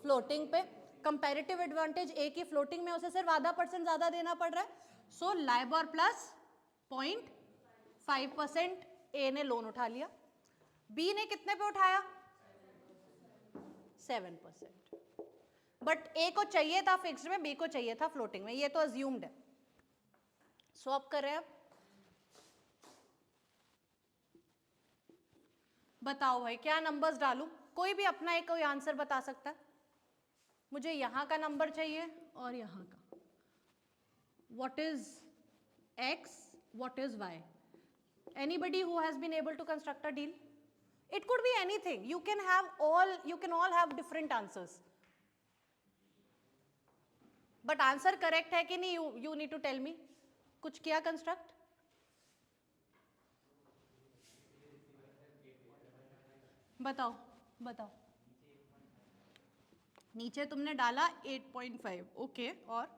फ्लोटिंग पे। कंपैरेटिव एडवांटेज ए की फ्लोटिंग में, उसे सिर्फ आधा % ज्यादा देना पड़ रहा है, सो लाइबोर प्लस 0.5% ए ने लोन उठा लिया, बी ने कितने पे उठाया? 7%। बट ए को चाहिए था फिक्स्ड में, बी को चाहिए था फ्लोटिंग में, ये तो अज्यूम्ड है। स्वैप कर रहे हैं अब। बताओ भाई क्या नंबर्स डालूं, कोई भी अपना एक कोई आंसर बता सकता है। मुझे यहां का नंबर चाहिए और यहां का। What is x, what is y? Anybody who has been able to construct a deal? It could be anything. You can all have different answers. But answer correct है कि नहीं, you need to tell me. कुछ किया construct? बताओ बताओ। नीचे तुमने डाला 8.5, ओके, और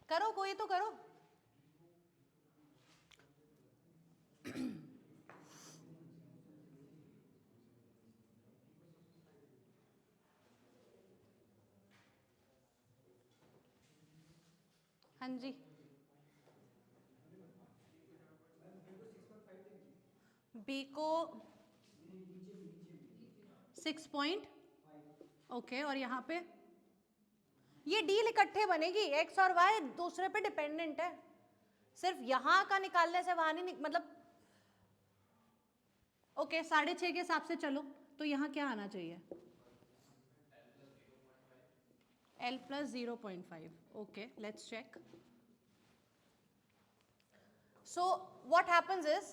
करो, कोई तो करो। हाँ जी, बी को 6 ओके, और यहाँ पे ये डील इकट्ठे बनेगी, एक्स और वाई दूसरे पे डिपेंडेंट है, सिर्फ यहां का निकालने से वहां नहीं मतलब। ओके 6.5 के हिसाब से चलो, तो यहाँ क्या आना चाहिए? L plus 0.5, okay, let's check. So what happens is,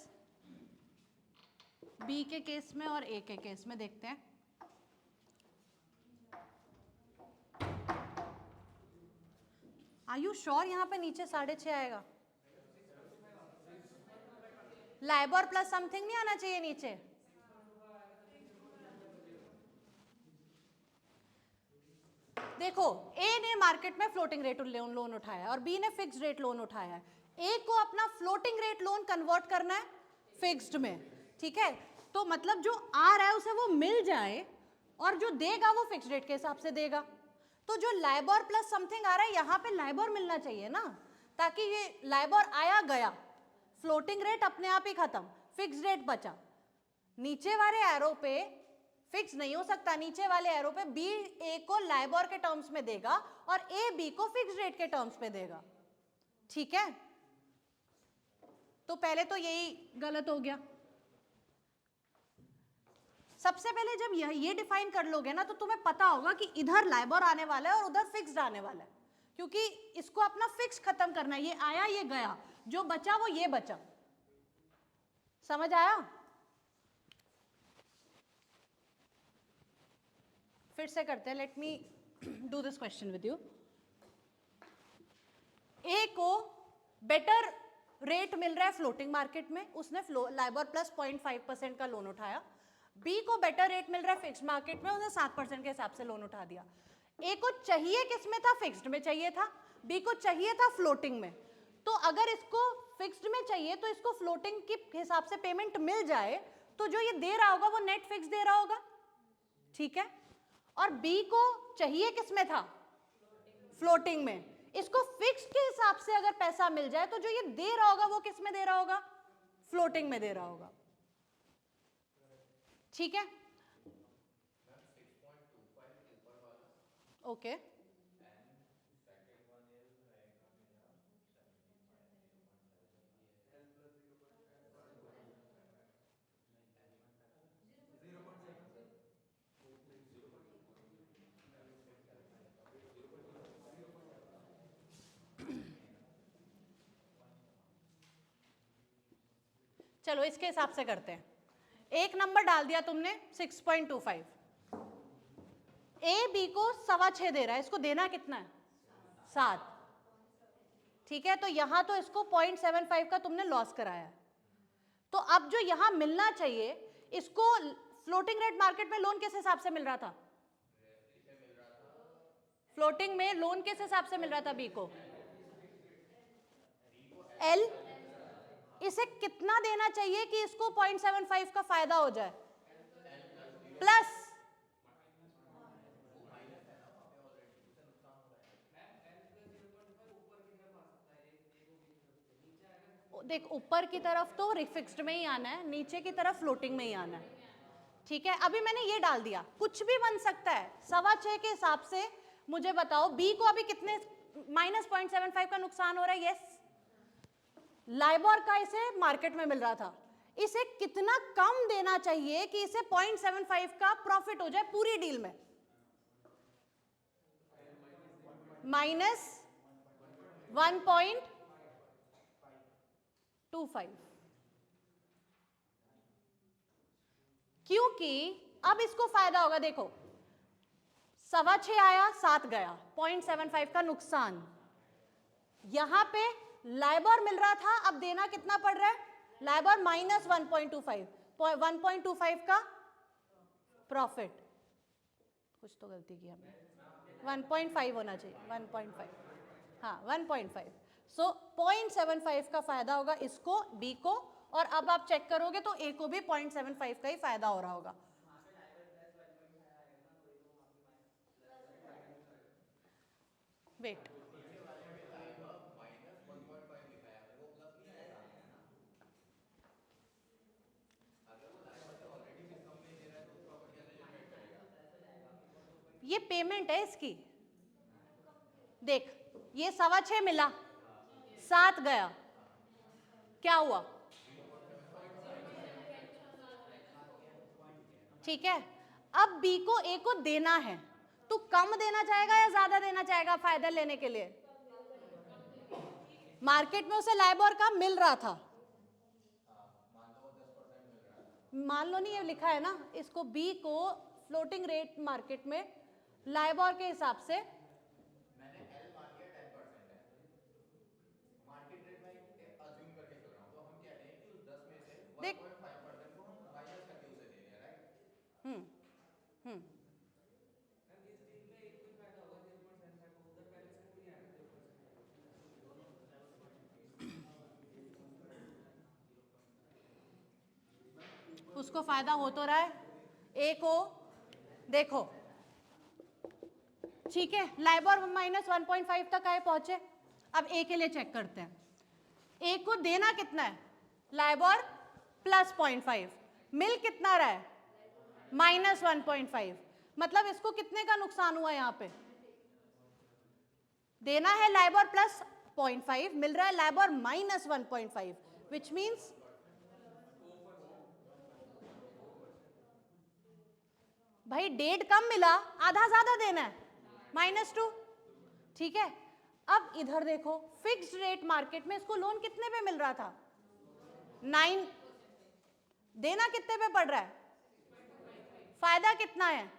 B के केस में और A के केस में देखते हैं। Are you sure यहाँ पे नीचे 6.5 आएगा? लाइबर प्लस समथिंग नहीं आना चाहिए नीचे? देखो A ने मार्केट में फ्लोटिंग रेट लोन उठाया है और B ने फिक्स्ड रेट लोन उठाया है। A को अपना फ्लोटिंग रेट लोन कन्वर्ट करना है फिक्स्ड में, ठीक है? तो मतलब जो आ रहा है उसे वो मिल जाए और जो देगा वो फिक्स्ड रेट के हिसाब से देगा। तो जो लाइबर प्लस समथिंग आ रहा है यहाँ पे लाइबर मिलना चाहिए ना, ताकि ये लाइबर आया गया, फ्लोटिंग रेट अपने आप ही खत्म, फिक्स्ड रेट बचा। नीचे वाले एरो पे फिक्स नहीं हो सकता, नीचे वाले एरो पे बी ए को लाइबर के टर्म्स में देगा और ए बी को फिक्स रेट के टर्म्स में देगा, ठीक है? तो पहले तो यही गलत हो गया। सबसे पहले जब ये डिफाइन कर लोगे ना तो तुम्हें पता होगा कि इधर लाइबर आने वाला है और उधर फिक्स्ड आने वाला है, क्योंकि इसको अपना फिक्स खत्म करना है। ये आया ये गया, जो बचा वो ये बचा। समझ आया? फिर से करते हैं, let me do this question with you. A को बेटर रेट मिल रहा है फ्लोटिंग मार्केट में, उसने लाइबर प्लस 0.5% का लोन उठाया। बी को बेटर रेट मिल रहा है फिक्स्ड मार्केट में, उसने 7% के हिसाब से लोन उठा दिया। ए को चाहिए किस में था? फिक्स्ड में चाहिए था। बी को चाहिए था फ्लोटिंग में। तो अगर इसको फिक्स्ड में चाहिए तो इसको फ्लोटिंग के हिसाब से पेमेंट मिल जाए तो जो ये दे रहा होगा वो नेट फिक्स दे रहा होगा, ठीक है? और बी को चाहिए किस में था? फ्लोटिंग में। इसको फिक्स्ड के हिसाब से अगर पैसा मिल जाए तो जो ये दे रहा होगा वो किस में दे रहा होगा? फ्लोटिंग में दे रहा होगा, ठीक है? ओके, चलो इसके हिसाब से करते हैं। एक नंबर डाल दिया तुमने 6.25, ए बी को 6.25 दे रहा है, इसको देना कितना है? 7, ठीक है? तो यहां तो इसको 0.75 का तुमने लॉस कराया है। तो अब जो यहां मिलना चाहिए इसको, फ्लोटिंग रेट मार्केट में लोन किस हिसाब से मिल रहा था? फ्लोटिंग में लोन किस हिसाब से मिल रहा था बी को? एल। इसे कितना देना चाहिए कि इसको 0.75 का फायदा हो जाए? प्लस, देख ऊपर की तरफ तो फिक्स्ड में ही आना है, नीचे की तरफ फ्लोटिंग में ही आना है, ठीक है। अभी मैंने ये डाल दिया, कुछ भी बन सकता है। 6.25 के हिसाब से मुझे बताओ बी को अभी कितने -0.75 का नुकसान हो रहा है? यस, लाइबोर का इसे मार्केट में मिल रहा था, इसे कितना कम देना चाहिए कि इसे 0.75 का प्रॉफिट हो जाए पूरी डील में? -1.25, क्योंकि अब इसको फायदा होगा। देखो 6.25 आया, 7 गया, 0.75 का नुकसान। यहां पे लाइबोर मिल रहा था, अब देना कितना पड़ रहा है? लाइबोर -1.25, 1.25 का प्रॉफिट। कुछ तो गलती की हमने, 1.5 होना चाहिए, 1.5, हाँ 1.5। सो 0.75 का फायदा होगा इसको, बी को, और अब आप चेक करोगे तो ए को भी 0.75 का ही फायदा हो रहा होगा। वेट, ये पेमेंट है इसकी। देख ये 6.25 मिला, 7 गया, क्या हुआ? ठीक है, अब बी को ए को देना है, तो कम देना चाहेगा या ज्यादा देना चाहेगा फायदा लेने के लिए? मार्केट में उसे लाइबोर का मिल रहा था, मान लो नहीं, ये लिखा है ना, इसको बी को फ्लोटिंग रेट मार्केट में लाइबोर के हिसाब से, मैंने एल मान लिया 10% है, मार्केट रेट में अज्यूम करके चल रहा हूँ, तो हम कह रहे हैं कि उस 10 में से 1.5% को हम माइनस करके उसे दे रहे हैं, राइट? हम्म इस डील में एक कोई फायदा होगा 0.75 को, उधर पहले से क्यों नहीं आ रहा 0.75? उसको फायदा हो तो रहा है, ए को देखो, ठीक है, लाइबोर -1.5 तक आए पहुंचे। अब ए के लिए चेक करते हैं, ए को देना कितना है? लाइबोर +0.5, मिल कितना रहा है? -1.5, मतलब इसको कितने का नुकसान हुआ? यहां पे देना है लाइबोर +0.5, मिल रहा है लाइबोर -1.5, विच मीन्स भाई डेट कम मिला, आधा ज्यादा देना है, -2, ठीक है। अब इधर देखो, फिक्स्ड रेट मार्केट में इसको लोन कितने पे मिल रहा था? 9, देना कितने पे पड़ रहा है? फायदा कितना है?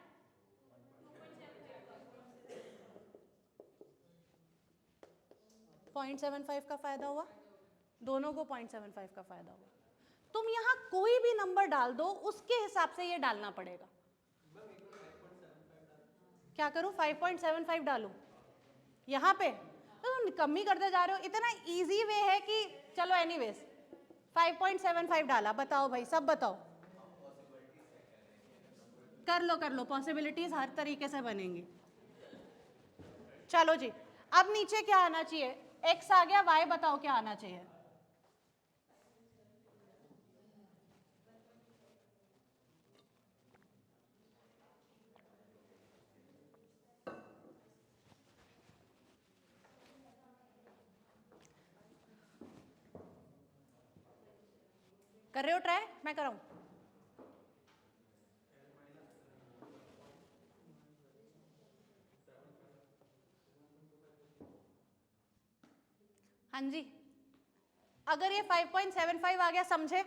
0.75 का फायदा हुआ, दोनों को 0.75 का फायदा हुआ। तुम यहां कोई भी नंबर डाल दो, उसके हिसाब से ये डालना पड़ेगा। क्या करूं? 5.75 डालूं यहां पे? तो तुम कम ही करते जा रहे हो, इतना इजी वे है कि चलो एनीवेज 5.75 डाला। बताओ भाई, सब बताओ, कर लो, पॉसिबिलिटीज हर तरीके से बनेंगी। चलो जी, अब नीचे क्या आना चाहिए? x आ गया, y बताओ क्या आना चाहिए? कर रहे हो ट्राई? मैं कराऊं? हाँ जी, अगर ये 5.75 आ गया, समझे?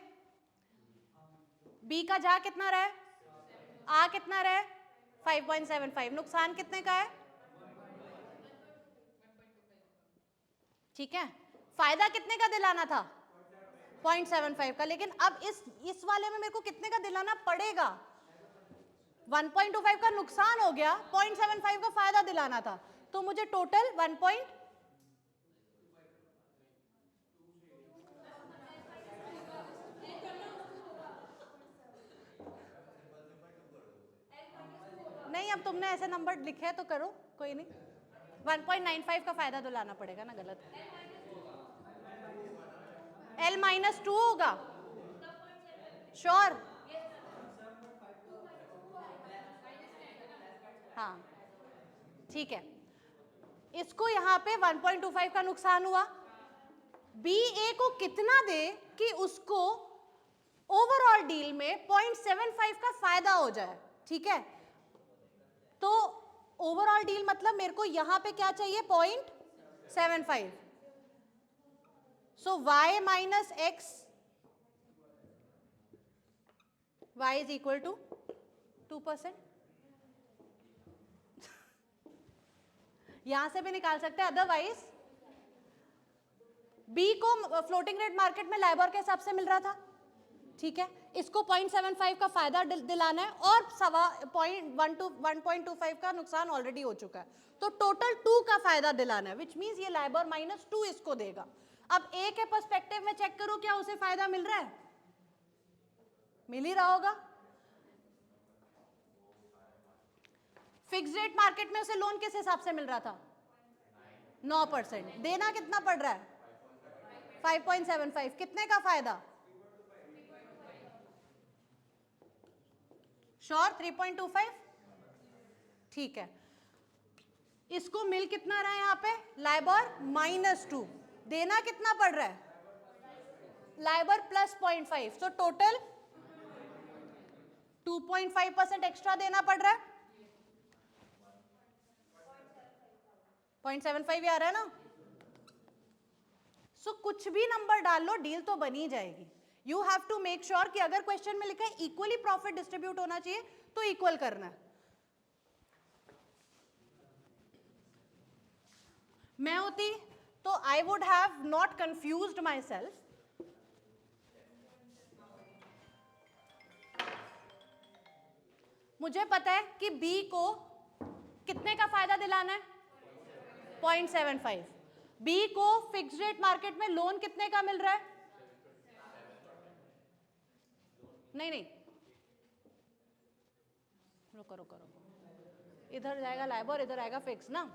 बी का जा कितना रहा है? आ कितना रहा है? 5.75, नुकसान कितने का है? ठीक है, फायदा कितने का दिलाना था? 0.75 का, लेकिन अब इस वाले में मेरे को कितने का दिलाना पड़ेगा? 1.25 का नुकसान हो गया, 0.75 का फायदा दिलाना था, तो मुझे टोटल 1. नहीं, अब तुमने ऐसे नंबर लिखे हैं तो करो, कोई नहीं। 1.95 का फायदा दिलाना पड़ेगा ना, गलत। L माइनस 2 होगा, श्योर? हाँ ठीक है, इसको यहाँ पे 1.25 का नुकसान हुआ, बी ए को कितना दे कि उसको ओवरऑल डील में 0.75 का फायदा हो जाए, ठीक है? तो ओवरऑल डील मतलब मेरे को यहां पे क्या चाहिए, 0.75, so y minus x, y is equal to 2%। यहां से भी निकाल सकते हैं, अदरवाइज बी को फ्लोटिंग रेट मार्केट में लाइबोर के हिसाब से मिल रहा था, ठीक है? इसको 0.75 का फायदा दिलाना है और 1.25 का नुकसान ऑलरेडी हो चुका है, तो टोटल 2 का फायदा दिलाना है, विच मींस ये लाइबोर माइनस 2 इसको देगा। अब ए के पर्सपेक्टिव में चेक करो, क्या उसे फायदा मिल रहा है? मिल ही रहा होगा। फिक्स रेट मार्केट में उसे लोन किस हिसाब से मिल रहा था? 9%। देना कितना पड़ रहा है? 5.75। कितने का फायदा? श्योर 3.25, ठीक है। इसको मिल कितना रहा है यहाँ पे? LIBOR minus 2। देना कितना पड़ रहा है? लाइबोर प्लस 0.5, तो टोटल 2.5% एक्स्ट्रा देना पड़ रहा है। 0.75 ही आ रहा है ना? सो कुछ भी नंबर डाल लो, डील तो बनी जाएगी। You have to make sure कि अगर क्वेश्चन में लिखा है इक्वली प्रॉफिट डिस्ट्रीब्यूट होना चाहिए तो इक्वल करना है। मैं होती तो I would have not confused my self, मुझे पता है कि बी को कितने का फायदा दिलाना है? 0.75। बी को फिक्स रेट मार्केट में लोन कितने का मिल रहा है? नहीं, रुको रुको रुको, इधर जाएगा लाइबोर, इधर आएगा फिक्स ना।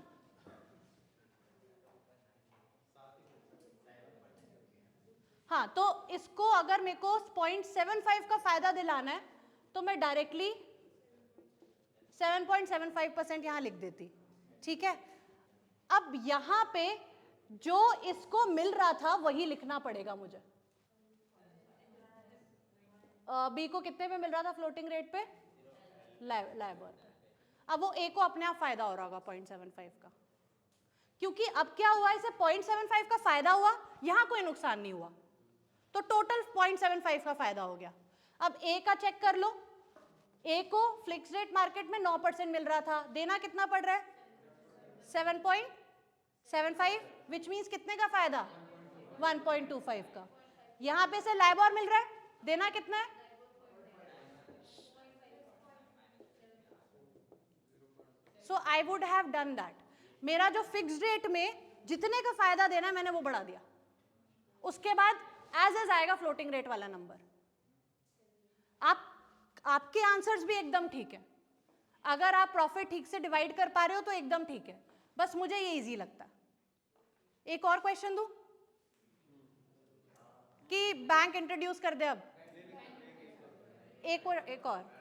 हाँ, तो इसको अगर मेरे को 0.75 का फायदा दिलाना है तो मैं डायरेक्टली 7.75% यहां लिख देती, ठीक है? अब यहां पे जो इसको मिल रहा था वही लिखना पड़ेगा मुझे। बी को कितने पे मिल रहा था फ्लोटिंग रेट पे? लाइबोर पे। अब वो ए को अपने आप फायदा हो रहा होगा 0.75 का, क्योंकि अब क्या हुआ, इसे 0.75 का फायदा हुआ, यहां कोई नुकसान नहीं हुआ, तो टोटल 0.75 का फायदा हो गया। अब ए का चेक कर लो, ए को फिक्स रेट मार्केट में 9% मिल रहा था, देना कितना पड़ रहा है? 7.75, विच मींस कितने का फायदा? 1.25 का। यहां पे से लाइबोर मिल रहा है, देना कितना है? So I would have done that. मेरा जो फिक्स रेट में जितने का फायदा देना है मैंने वो बढ़ा दिया, उसके बाद एज एज आएगा फ्लोटिंग रेट वाला नंबर। आपके आंसर्स भी एकदम ठीक है, अगर आप प्रॉफिट ठीक से डिवाइड कर पा रहे हो तो एकदम ठीक है, बस मुझे ये इजी लगता है। एक और क्वेश्चन दूं कि बैंक इंट्रोड्यूस कर दे? अब एक और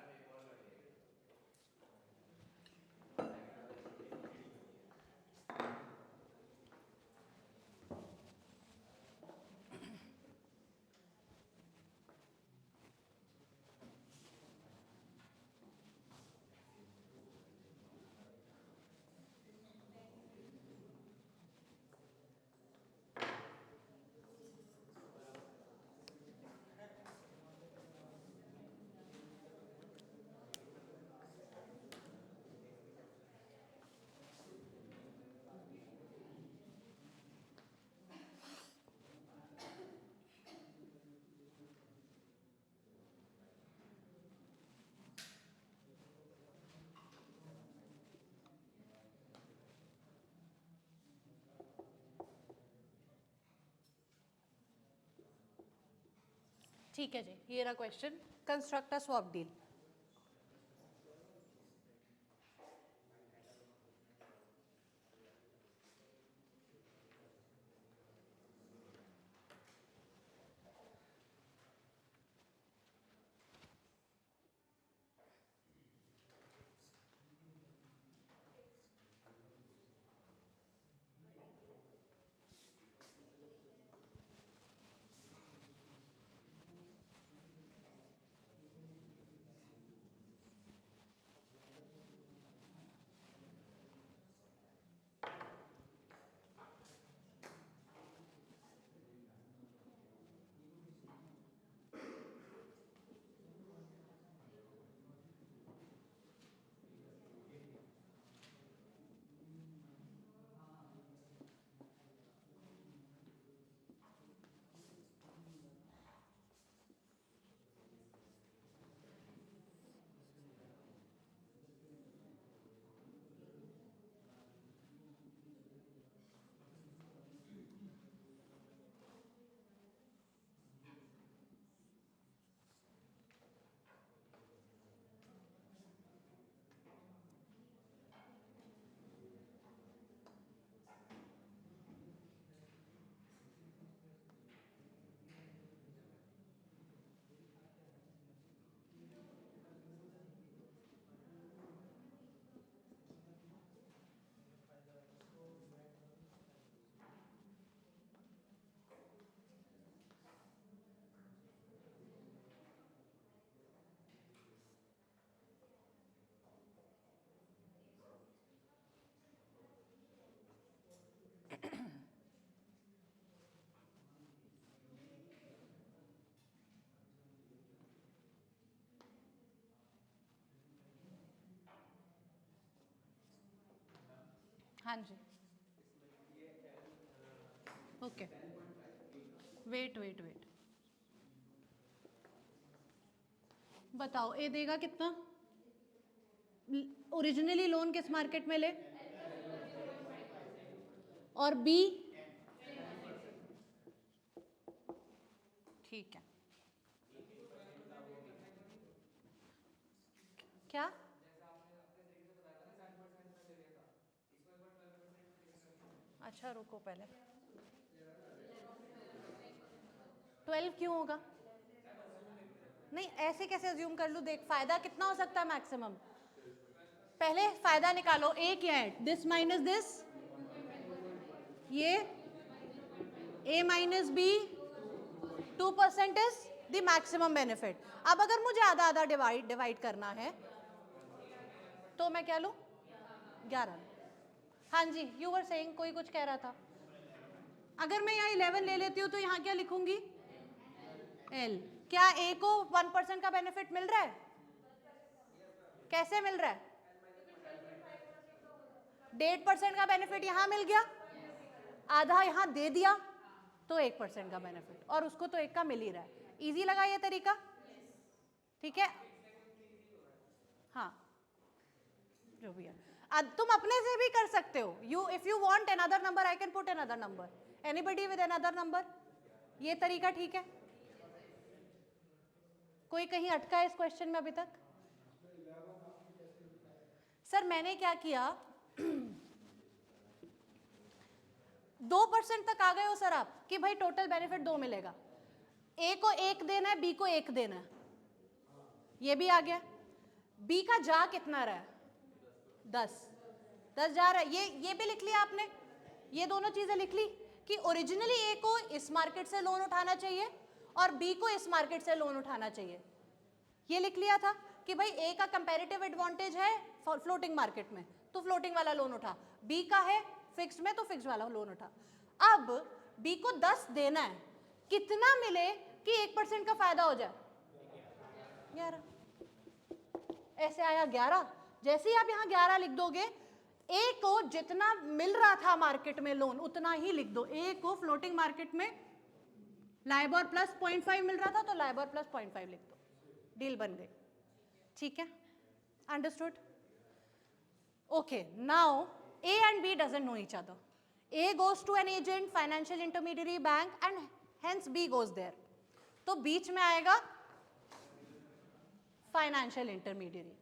ठीक है जी, ये रहा question, construct a swap deal. हाँ जी, ओके, वेट वेट वेट, बताओ ए देगा कितना? ओरिजिनली लोन किस मार्केट में ले? और बी? ठीक है, क्या? अच्छा रुको पहले, 12 क्यों होगा? नहीं ऐसे कैसे अज्यूम कर लूँ? देख फायदा कितना हो सकता है मैक्सिमम, पहले फायदा निकालो, ए क्या है? दिस माइनस दिस, ये A minus B, 2% is the maximum benefit. अब अगर मुझे आधा आधा डिवाइड करना है तो मैं क्या लूं? 11। हाँ जी, यू वर सेइंग, कोई कुछ कह रहा था। अगर मैं यहाँ 11 ले लेती हूँ तो यहाँ क्या लिखूंगी? L। क्या A को 1% का बेनिफिट मिल रहा है? कैसे मिल रहा है? 1.5% का बेनिफिट यहाँ मिल गया, आधा यहाँ दे दिया तो 1% का बेनिफिट, और उसको तो 1 का मिल ही रहा है। इजी लगा ये तरीका? ठीक है, हाँ जो भी है। तुम अपने से भी कर सकते हो, you if you want another number I can put another number, anybody with another number, ये तरीका ठीक है? कोई कहीं अटका है इस क्वेश्चन में अभी तक? सर मैंने क्या किया, 2% तक आ गए हो सर आप कि भाई टोटल बेनिफिट 2 मिलेगा, ए को 1 देना है, बी को 1 देना है, ये भी आ गया। बी का जा कितना रहा है? 10 जा रहा है, ये भी लिख लिया आपने, ये दोनों चीजें लिख ली कि ओरिजिनली ए को इस मार्केट से लोन उठाना चाहिए और बी को इस मार्केट से लोन उठाना चाहिए, ये लिख लिया था कि भाई ए का कंपैरेटिव एडवांटेज है फ्लोटिंग मार्केट में तो फ्लोटिंग वाला लोन उठा, बी का है फिक्स्ड में तो फिक्स्ड वाला लोन उठा। अब बी को 10 देना है, कितना मिले कि 1% का फायदा हो जाए? 11। ऐसे आया 11, जैसे ही आप यहाँ 11 लिख दोगे, ए को जितना मिल रहा था मार्केट में लोन उतना ही लिख दो। ए को फ्लोटिंग मार्केट में लाइबोर प्लस 0.5 मिल रहा था तो लाइबोर प्लस 0.5 लिख दो, डील बन गई। ठीक है, understood? Okay, now A and B doesn't know each other. A goes to an agent, financial intermediary, bank, and hence B goes there. तो बीच में आएगा फाइनेंशियल इंटरमीडियरी।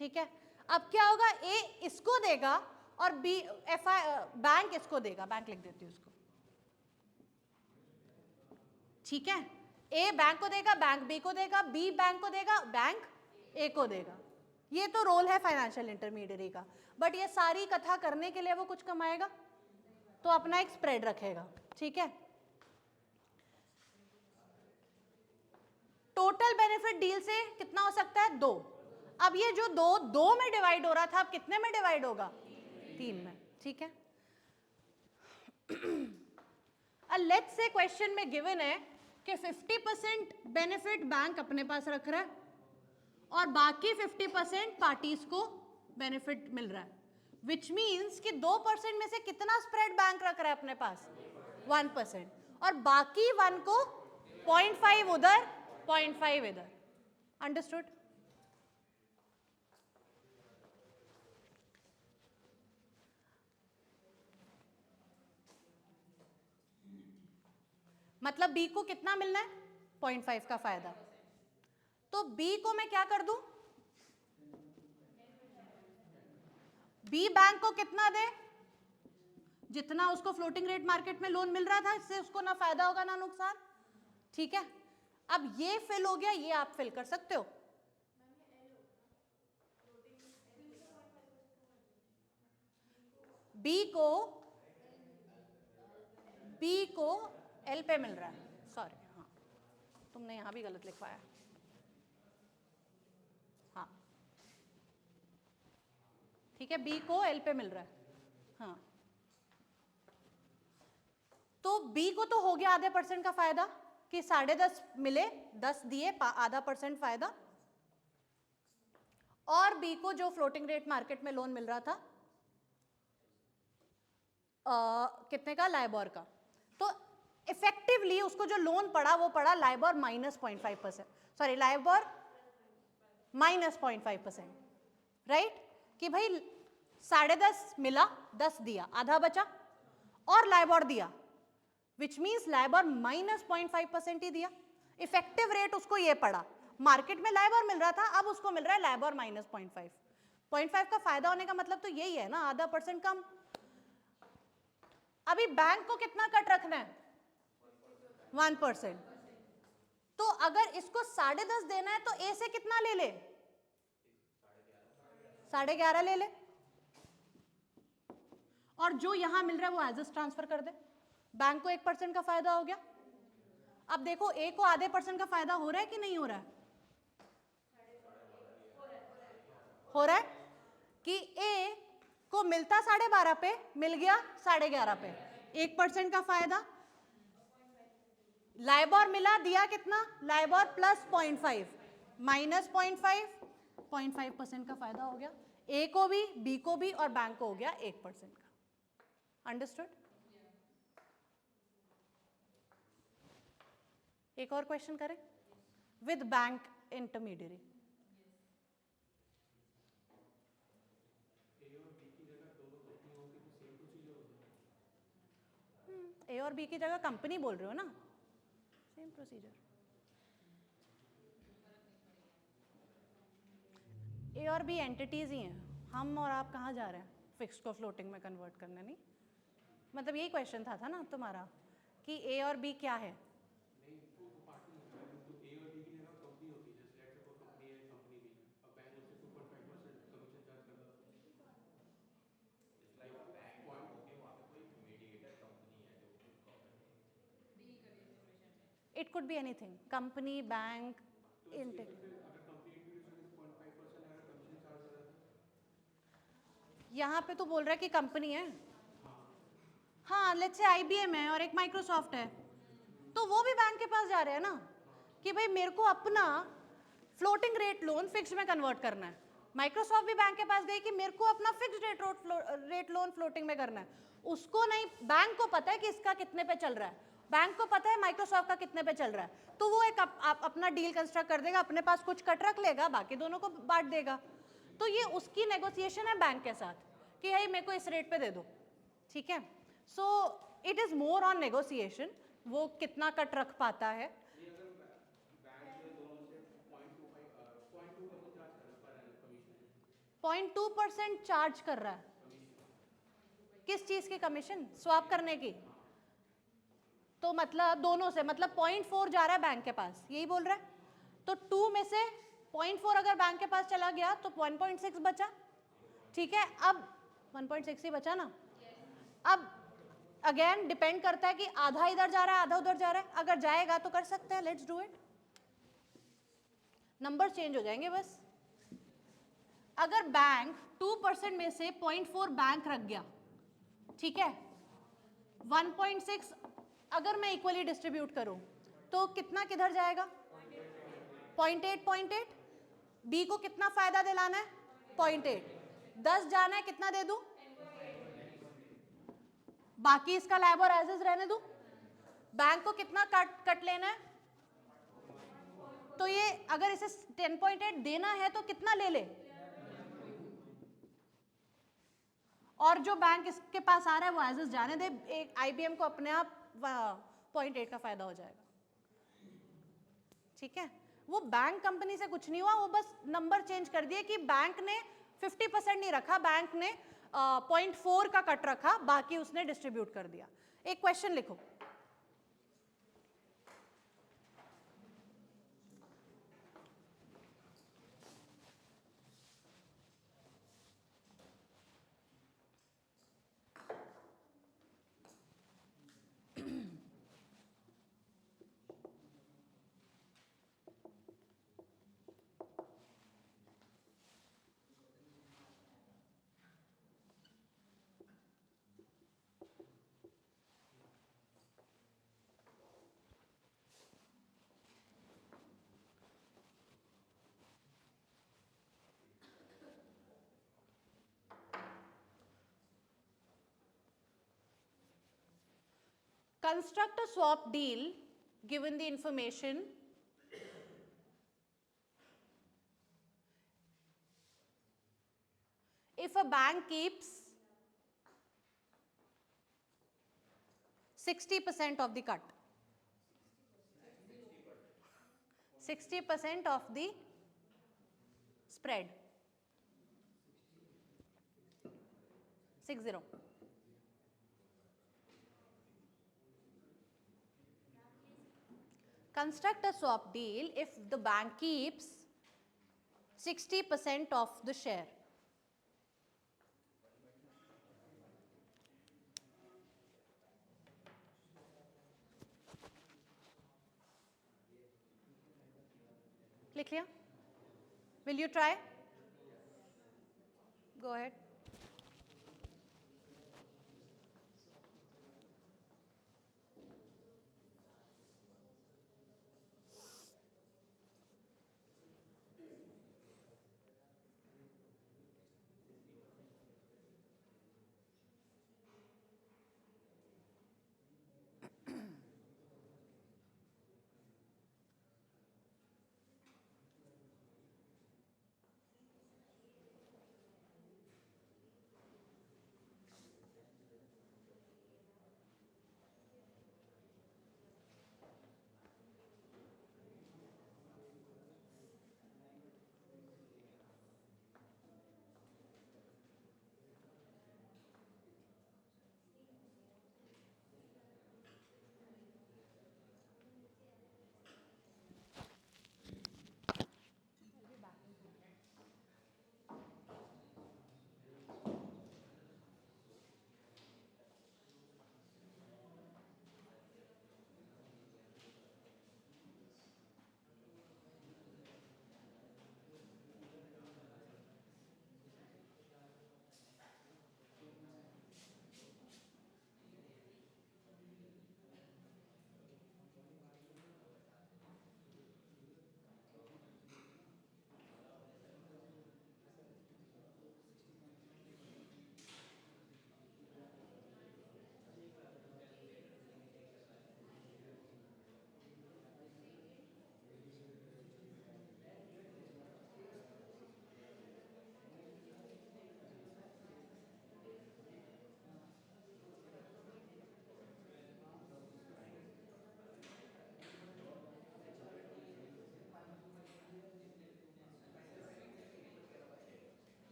ठीक है, अब क्या होगा? A इसको देगा और B बैंक इसको देगा, बैंक लिख देती हूँ उसको। ठीक है, A बैंक को देगा, बैंक B को देगा, B बैंक को देगा, बैंक A को देगा। ये तो रोल है फाइनेंशियल इंटरमीडियरी का, बट ये सारी कथा करने के लिए वो कुछ कमाएगा तो अपना एक स्प्रेड रखेगा। ठीक है, टोटल बेनिफिट डील से कितना हो सकता है? 2। अब ये जो 2 में डिवाइड हो रहा था, अब कितने में डिवाइड होगा? 3 में। ठीक है, लेट्स से क्वेश्चन में गिवन है कि 50% बेनिफिट बैंक अपने पास रख रहा है और बाकी 50% पार्टीज को बेनिफिट मिल रहा है, विच मीन्स कि 2% में से कितना स्प्रेड बैंक रख रहा है अपने पास? 1%, और बाकी 1 को 0.5 उधर 0.5 इधर। अंडरस्टूड? मतलब बी को कितना मिलना है? 0.5 का फायदा। तो बी को मैं क्या कर दूं? बी बैंक को कितना दे? जितना उसको फ्लोटिंग रेट मार्केट में लोन मिल रहा था, इससे उसको ना फायदा होगा ना नुकसान। ठीक है, अब ये फिल हो गया, ये आप फिल कर सकते हो। बी को एल पे मिल रहा है, सॉरी, हाँ तुमने यहां भी गलत लिखवाया। हाँ ठीक है, बी को एल पे मिल रहा है। हाँ, तो बी को तो हो गया आधे % का फायदा कि 10.5 मिले, 10 दिए, आधा % फायदा, और बी को जो फ्लोटिंग रेट मार्केट में लोन मिल रहा था कितने का, लाइबोर का। तो इफेक्टिवली उसको जो लोन पड़ा वो पड़ा लाइबोर -0.5%, सॉरी लाइबोर -0.5%, राइट। कि भाई 10.5 मिला, 10 दिया, आधा बचा, और लाइबोर दिया, विच मीन्स लाइबोर -0.5% ही दिया। इफेक्टिव रेट उसको ये पड़ा, मार्केट में लाइबोर मिल रहा था, अब उसको मिल रहा है लाइबोर -0.5 का फायदा होने का मतलब तो यही है ना, आधा % कम। अभी बैंक को कितना कट रखना है, 1%। तो अगर इसको 10.5 देना है तो ए से कितना ले ले, 11.5 ले ले, और जो यहां मिल रहा है वो एज इज ट्रांसफर कर दे। बैंक को 1% का फायदा हो गया। अब देखो ए को आधे % का फायदा हो रहा है कि नहीं हो रहा है, हो रहा है कि ए को मिलता 12.5 पे, मिल गया 11.5 पे, 1% का फायदा। लाइबोर मिला, दिया कितना, लाइबोर +0.5 -0.5% का फायदा हो गया, ए को भी, बी को भी, और बैंक को हो गया 1% का। अंडरस्टूड। एक और क्वेश्चन करें, विद बैंक इंटरमीडियरी। ए और बी की जगह कंपनी बोल रहे हो ना, सेम प्रोसीजर। ए और बी एंटिटीज ही हैं, हम और आप कहाँ जा रहे हैं फिक्स्ड को फ्लोटिंग में कन्वर्ट करने, नहीं मतलब यही क्वेश्चन था ना तुम्हारा कि ए और बी क्या है। नहीं वो पार्टी है, तो ए और बी की जगह कंपनी होती है, जैसे लेट्स सपोज कंपनी है, कंपनी बी, अब बैंक उससे 2.5% कमीशन चार्ज करता है। It's like a bank, okay, वहाँ पे कोई मीडिएटर कंपनी है जो खुद corporate it could be anything, company, bank, तो इस केस में एंटिटी। फिर अगर कंपनी इंट्रोड्यूस होगी तो 0.5% अगर कमीशन चार्ज कर रहा था। यहाँ पे तो बोल रहा है कि कंपनी है, हाँ लेट्स से आईबीएम है और एक माइक्रोसॉफ्ट है, तो वो भी बैंक के पास जा रहे हैं ना कि भाई मेरे को अपना फ्लोटिंग रेट लोन फिक्स्ड में कन्वर्ट करना है। माइक्रोसॉफ्ट भी बैंक के पास गई कि मेरे को अपना फिक्स्ड रेट लोन फ्लोटिंग में करना है। उसको नहीं, बैंक को पता है कि इसका कितने पे चल रहा है, बैंक को पता है माइक्रोसॉफ्ट का कितने पे चल रहा है, तो वो एक अपना डील कंस्ट्रक्ट कर देगा, अपने पास कुछ कट रख लेगा, बाकी दोनों को बांट देगा। तो ये उसकी नेगोशिएशन है बैंक के साथ कि भाई मेरे को इस रेट पे दे दो, ठीक है। So it is more on negotiation, वो कितना कट रख पाता है। नहीं अगर बैंक जो है दोनों से 0.2% चार्ज कर रहा है पर एनम कमीशन, 0.2% चार्ज कर रहा है, किस चीज की कमीशन, स्वैप करने की। तो मतलब दोनों से, मतलब 0.4 जा रहा है बैंक के पास, यही बोल रहा है। तो 2 में से 0.4 अगर बैंक के पास चला गया तो 1.6 बचा, ठीक है। अब 1.6 ही बचा ना। अब अगेन डिपेंड करता है कि आधा इधर जा रहा है आधा उधर जा रहा है, अगर जाएगा तो कर सकते हैं, let's do it. Number change हो जाएंगे बस। अगर बैंक 2% में से 0.4 बैंक रख गया, ठीक है, 1.6 अगर मैं इक्वली डिस्ट्रीब्यूट करूं तो कितना किधर जाएगा, 0.8, बी को कितना फायदा दिलाना है, 0.8, 10 जाना है, कितना दे दूं, बाकी इसका लाइबोर एज इज रहने दूं। बैंक को कितना कट लेना है, तो ये अगर इसे 10.8 देना है तो कितना ले ले, और जो बैंक इसके पास आ रहा है वो एज इज जाने दे, एक आईबीएम को अपने आप 0.8 का फायदा हो जाएगा, ठीक है। वो बैंक कंपनी से कुछ नहीं हुआ, वो बस नंबर चेंज कर दिए कि बैंक ने 50% नहीं रखा, बैंक ने 0.4 का कट रखा, बाकी उसने डिस्ट्रीब्यूट कर दिया। एक क्वेश्चन लिखो, Construct a swap deal given the information. If a bank keeps 60% of the cut, 60% of the spread, 60. Construct a swap deal if the bank keeps 60% of the share. Click here. Will you try? Go ahead.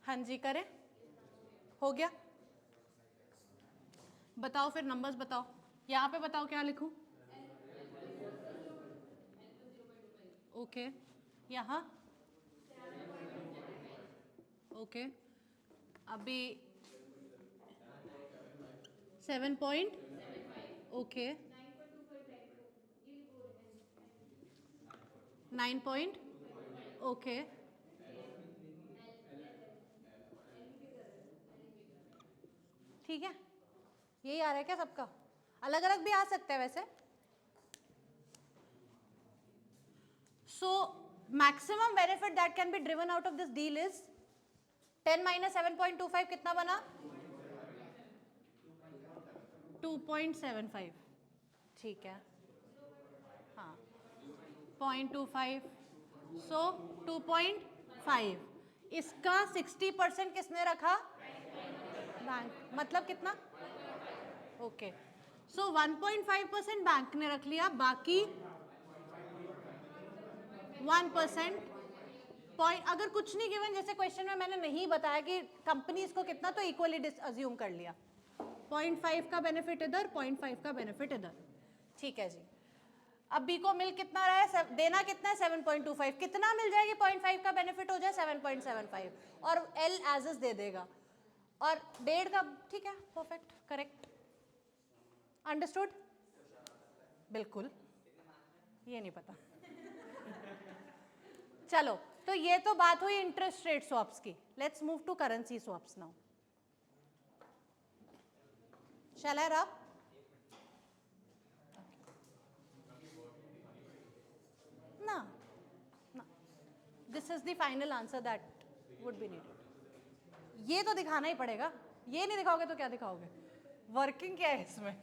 हाँ जी करें, हो गया? बताओ फिर नंबर्स बताओ, यहाँ पे बताओ क्या लिखूं? ओके, यहाँ ओके, अभी 7 ओके, 9 ओके, ठीक है, यही आ रहा है क्या सबका? अलग अलग भी आ सकता है वैसे. So maximum benefit that can be driven out of this deal is 10 minus 7.25 कितना बना? 2.75. ठीक है, हाँ 0.25, so 2.5. इसका 60% किसने रखा? बैंक. मतलब कितना? ओके, सो 1.5% बैंक ने रख लिया, बाकी 1% पॉइंट. अगर कुछ नहीं गिवन, जैसे क्वेश्चन में मैंने नहीं बताया कि कंपनीज को कितना, तो इक्वली अज्यूम कर लिया. 0.5 का बेनिफिट इधर, 0.5 का बेनिफिट इधर. ठीक है जी. अब बी को मिल कितना रहा है, देना कितना है 7.25, कितना मिल जाएगी 0.5 का बेनिफिट हो जाए 7.75 और एल एज इज दे देगा और 1.5 का, ठीक है, परफेक्ट, करेक्ट, अंडरस्टूड, बिल्कुल, ये नहीं पता। चलो, तो ये तो बात हुई इंटरेस्ट रेट स्वैप्स की। Let's move to currency swaps now. Shall I rub? ना ना, this is the final answer that would be needed. ये तो दिखाना ही पड़ेगा, ये नहीं दिखाओगे तो क्या दिखाओगे? वर्किंग क्या है इसमें?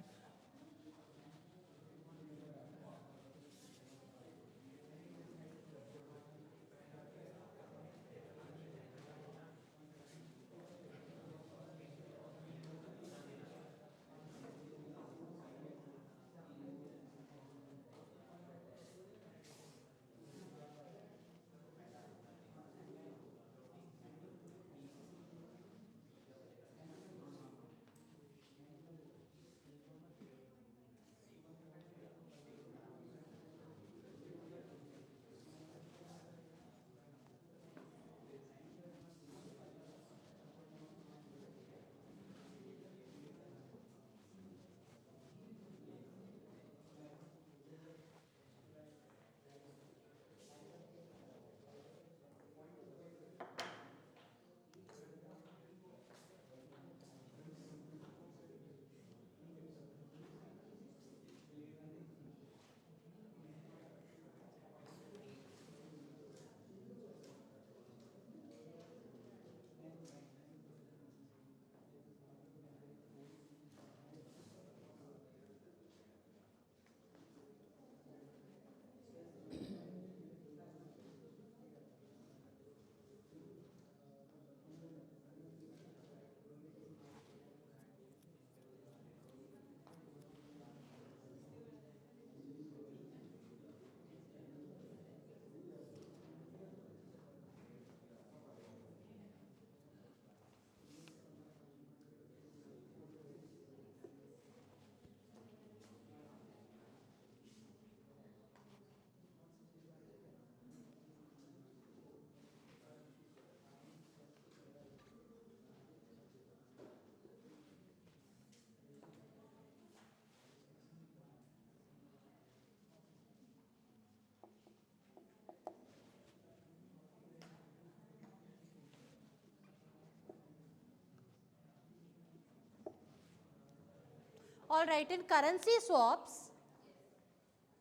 All right, in currency swaps,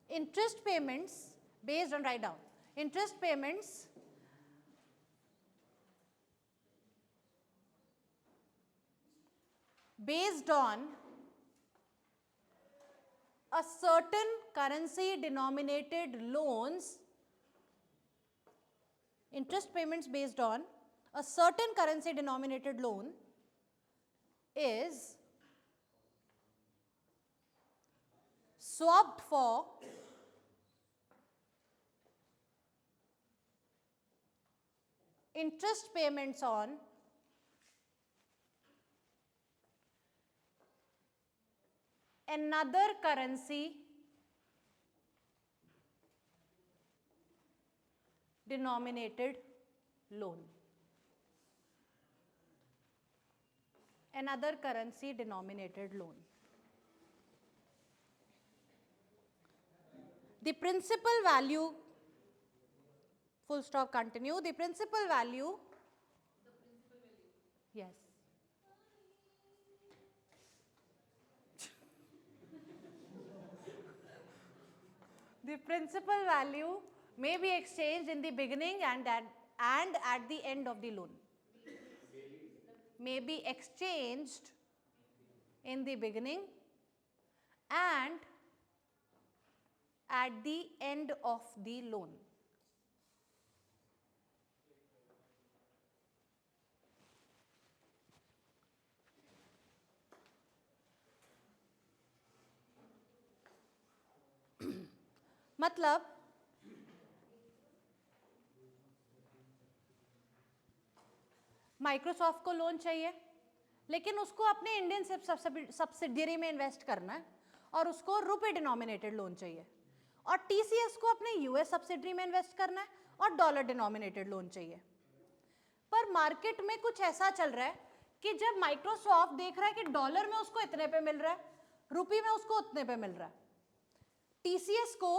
interest payments based on, write down, interest payments based on a certain currency denominated loans, interest payments based on a certain currency denominated loan is swapped for interest payments on another currency denominated loan. Another currency denominated loan. The principal value, full stop, continue, the principal value, yes. The principal value may be exchanged in the beginning and at the end of the loan. May be exchanged in the beginning and at the end of the loan. मतलब माइक्रोसॉफ्ट को लोन चाहिए लेकिन उसको अपने इंडियन सब्सिडियरी में इन्वेस्ट करना है और उसको रुपए डिनोमिनेटेड लोन चाहिए। और टीसीएस को अपने यूएस सब्सिडरी में इन्वेस्ट करना है और डॉलर डिनोमिनेटेड लोन चाहिए। पर मार्केट में कुछ ऐसा चल रहा है कि जब माइक्रोसॉफ्ट देख रहा है कि डॉलर में उसको इतने पे मिल रहा है, रुपी में उसको उतने पे मिल रहा है, टीसीएस को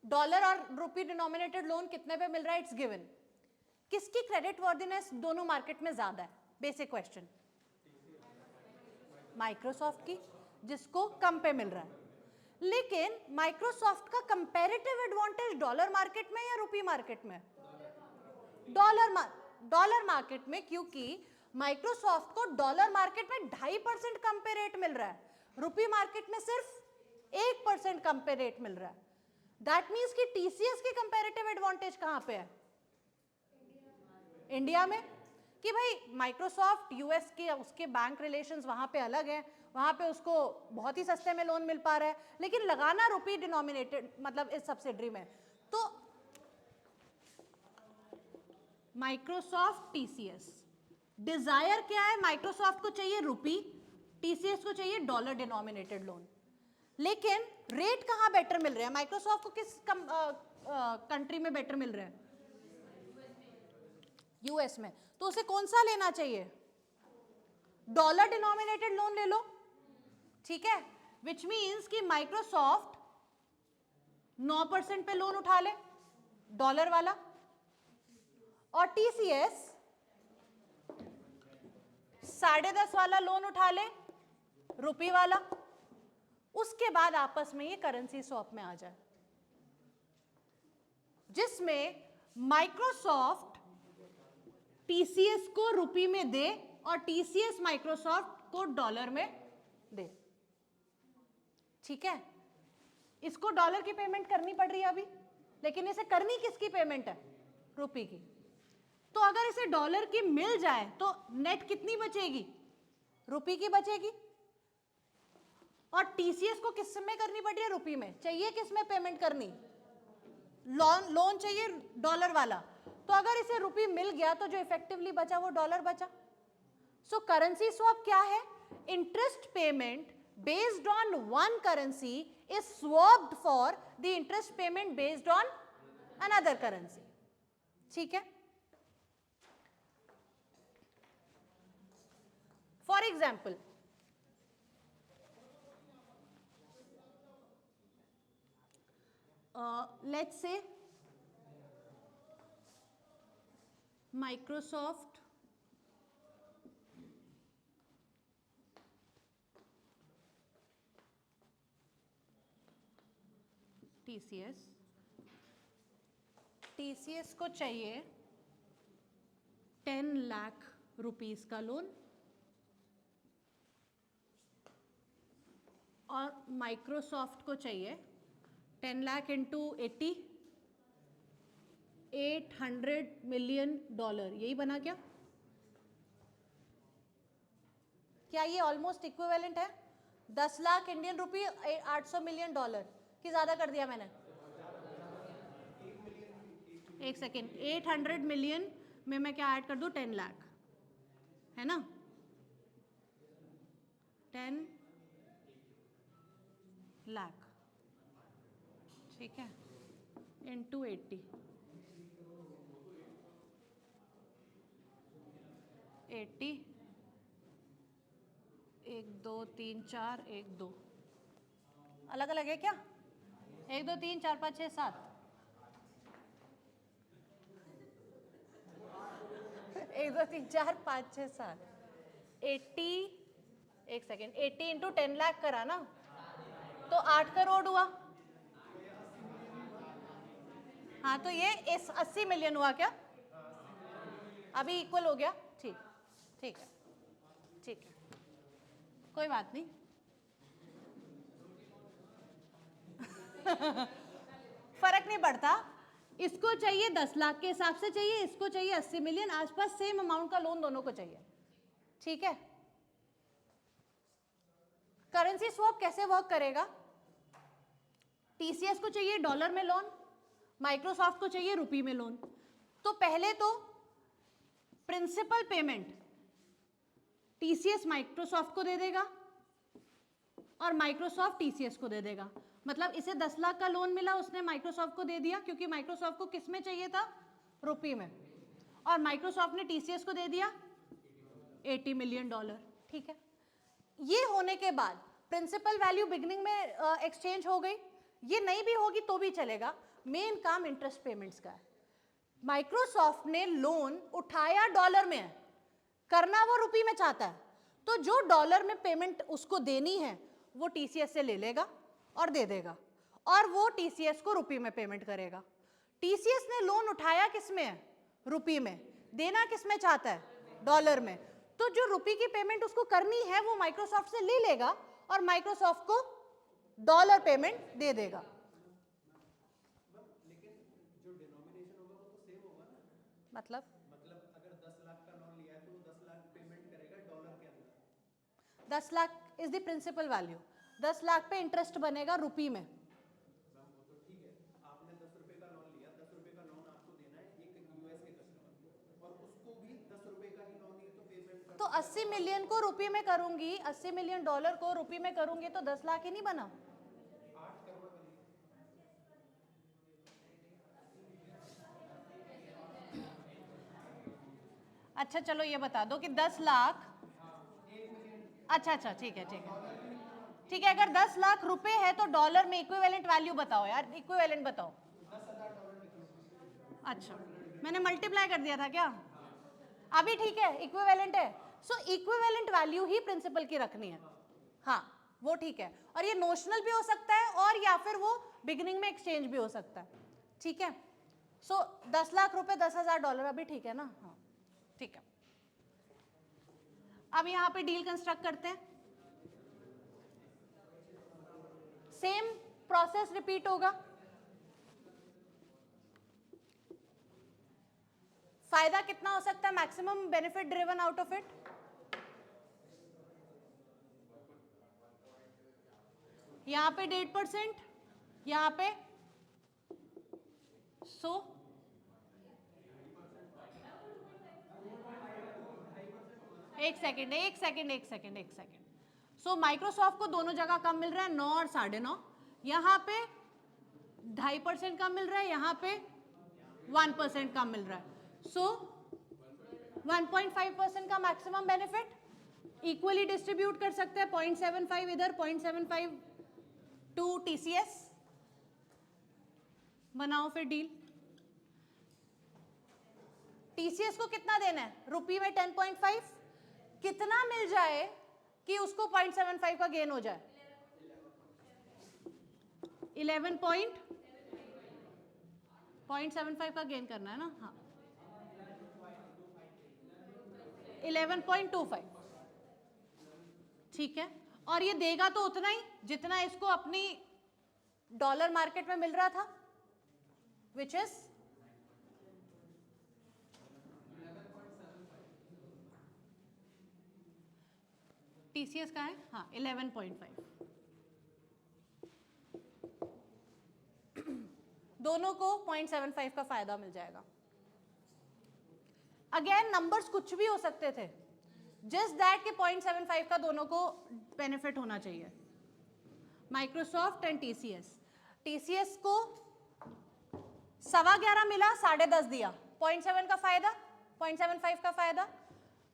डॉलर और रुपी डिनोमिनेटेड लोन कितने पे मिल रहा है, इट्स गिवन। किसकी क्रेडिट वर्दीनेस दोनों मार्केट में ज्यादा है? Basic question. माइक्रोसॉफ्ट की, जिसको कम पे मिल रहा है। लेकिन माइक्रोसॉफ्ट का कंपैरेटिव एडवांटेज डॉलर मार्केट में या रुपी मार्केट में? डॉलर मार्केट में, क्योंकि माइक्रोसॉफ्ट को डॉलर मार्केट में 2.5% कम पे रेट मिल रहा है, रुपी मार्केट में सिर्फ 1% कम पे रेट मिल रहा है। दैट मीन्स कि टीसीएस की कंपैरेटिव एडवांटेज कहां पे है? इंडिया में। कि भाई माइक्रोसॉफ्ट यूएस के उसके बैंक रिलेशंस वहां पे अलग हैं, वहां पे उसको बहुत ही सस्ते में लोन मिल पा रहा है, लेकिन लगाना रुपी डिनोमिनेटेड मतलब इस सब्सिडरी में। तो माइक्रोसॉफ्ट टीसीएस डिजायर क्या है? माइक्रोसॉफ्ट को चाहिए रुपी, टीसीएस को चाहिए डॉलर डिनोमिनेटेड लोन। लेकिन रेट कहां बेटर मिल रहा है? माइक्रोसॉफ्ट को किस कंट्री में बेटर मिल रहा है? यूएस में। तो उसे कौन सा लेना चाहिए? डॉलर डिनोमिनेटेड लोन ले लो, ठीक है। विच मीन्स कि माइक्रोसॉफ्ट 9% पे लोन उठा ले डॉलर वाला, और टीसीएस 10.5 वाला लोन उठा ले रुपी वाला। उसके बाद आपस में ये करेंसी स्वैप में आ जाए, जिसमें माइक्रोसॉफ्ट टीसीएस को रुपी में दे और टीसीएस माइक्रोसॉफ्ट को डॉलर में दे, ठीक है। इसको डॉलर की पेमेंट करनी पड़ रही है अभी, लेकिन इसे करनी किसकी पेमेंट है? रुपी की। तो अगर इसे डॉलर की मिल जाए तो नेट कितनी बचेगी? रुपी की बचेगी। और टीसीएस को किस में करनी पड़ रही है? रुपी में। चाहिए किस में पेमेंट करनी? लोन चाहिए डॉलर वाला। तो अगर इसे रुपी मिल गया तो जो इफेक्टिवली बचा वो डॉलर बचा। सो करेंसी स्वैप क्या है? Interest payment based on one currency is swapped for the interest payment based on another currency, ठीक है। For example, let's say Microsoft TCS को चाहिए 10 लाख रुपीस का लोन, और माइक्रोसॉफ्ट को चाहिए 10 लाख इंटू 80, $800 मिलियन। यही बना क्या? क्या ये ऑलमोस्ट इक्विवेलेंट है? 10 lakh Indian rupee, 800 million dollar की ज्यादा कर दिया मैंने? एक सेकेंड, 800 मिलियन में मैं क्या ऐड कर दूं? 10 लाख, है ना? 10 लाख, ठीक है, इंटू 80, 80, 1 2 3 4 1 2 अलग अलग है क्या? 1 2 3 4 5 6 7, 1 2 3 4 5 6 7, 80, एक सेकेंड, 80 इंटू 10 लाख करा ना, तो 8 करोड़ हुआ। हाँ, तो ये 80 मिलियन हुआ क्या? अभी इक्वल हो गया, ठीक, ठीक है, ठीक है, कोई बात नहीं। फर्क नहीं पड़ता, इसको चाहिए 10 लाख के हिसाब से चाहिए, इसको चाहिए 80 मिलियन, आसपास सेम अमाउंट का लोन दोनों को चाहिए, ठीक है। करेंसी स्वैप कैसे वर्क करेगा? टीसीएस को चाहिए डॉलर में लोन, माइक्रोसॉफ्ट को चाहिए रुपी में लोन। तो पहले तो प्रिंसिपल पेमेंट टीसीएस माइक्रोसॉफ्ट को दे देगा, और माइक्रोसॉफ्ट टीसीएस को दे देगा। मतलब इसे 10 लाख का लोन मिला, उसने माइक्रोसॉफ्ट को दे दिया, क्योंकि माइक्रोसॉफ्ट को किस में चाहिए था, रुपये में, और माइक्रोसॉफ्ट ने टीसीएस को दे दिया $80 मिलियन। ठीक है, ये होने के बाद प्रिंसिपल वैल्यू बिगनिंग में एक्सचेंज हो गई, ये नहीं भी होगी तो भी चलेगा। मेन काम इंटरेस्ट पेमेंट्स का है। माइक्रोसॉफ्ट ने लोन उठाया डॉलर में है, करना वो रुपये में चाहता है, तो जो डॉलर में पेमेंट उसको देनी है वो टीसीएस से ले लेगा और दे देगा, और वो टीसीएस को रुपये में पेमेंट करेगा। टीसीएस ने लोन उठाया किस में है, रुपये में, देना किस में चाहता है, डॉलर में, तो जो रुपये की पेमेंट उसको करनी है वो माइक्रोसॉफ्ट से ले लेगा और माइक्रोसॉफ्ट को डॉलर पेमेंट दे देगा। लेकिन जो डिनोमिनेशन होगा वो तो सेम होगा ना। मतलब अगर 10 लाख का लोन लिया है तो वो 10 लाख पेमेंट करेगा डॉलर के अंदर। 10 lakh is the principal value, 10 lakh पे इंटरेस्ट बनेगा रुपये में। मैम वो तो ठीक है, आपने 10 रुपए का लोन लिया, 10 रुपए का लोन आपको देना है एक यूएस के कस्टमर को, और उसको भी 10 रुपए का ही लोन है तो पेमेंट तो 80 मिलियन को रुपये में करूंगी, 80 मिलियन डॉलर को रुपये में करूंगी तो 10 लाख ही नहीं बना। 8 करोड़ बनेगी। अच्छा चलो ये बता दो कि 10 लाख, अच्छा ठीक है, ठीक है, अगर 10 लाख रुपए है तो डॉलर में इक्विवेलेंट वैल्यू बताओ यार, इक्विवेलेंट बताओ। अच्छा मैंने मल्टीप्लाई कर दिया था क्या, अभी ठीक है, इक्विवेलेंट है। सो इक्विवेलेंट वैल्यू ही प्रिंसिपल की रखनी है, हाँ वो ठीक है, और ये नोशनल भी हो सकता है और या फिर वो बिगिनिंग में एक्सचेंज भी हो सकता है। ठीक है, सो 10 लाख रुपए $10,000 अभी ठीक है ना, हाँ ठीक है। अब यहां पे डील कंस्ट्रक्ट करते हैं, सेम प्रोसेस रिपीट होगा। फायदा कितना हो सकता है, maximum benefit driven out of it, यहां पे 1.5%, यहां पे 100, एक सेकेंड। सो माइक्रोसॉफ्ट को दोनों जगह कम मिल रहा है, 9 और 9.5, यहां पे 2.5% कम मिल रहा है, यहां पे 1% कम मिल रहा है। सो 1.5% का मैक्सिमम बेनिफिट इक्वली डिस्ट्रीब्यूट कर सकते हैं, 0.75 इधर, 0.75 टू टीसीएस। बनाओ फिर डील। टीसीएस को कितना देना है, रुपये में 10.5, कितना मिल जाए कि उसको 0.75 का गेन हो जाए, 0.75 का गेन करना है ना, हाँ 11.25, ठीक है। और ये देगा तो उतना ही जितना इसको अपनी डॉलर मार्केट में मिल रहा था, विच इज टीसीएस का है, हाँ 11.5। दोनों को 0.75 का फायदा मिल जाएगा। अगेन नंबर्स कुछ भी हो सकते थे, जस्ट दैट के 0.75 का दोनों को बेनिफिट होना चाहिए, माइक्रोसॉफ्ट एंड टीसीएस। टीसीएस को 11.25 मिला, 10.5 दिया, 0.7 का फायदा, 0.75 का फायदा।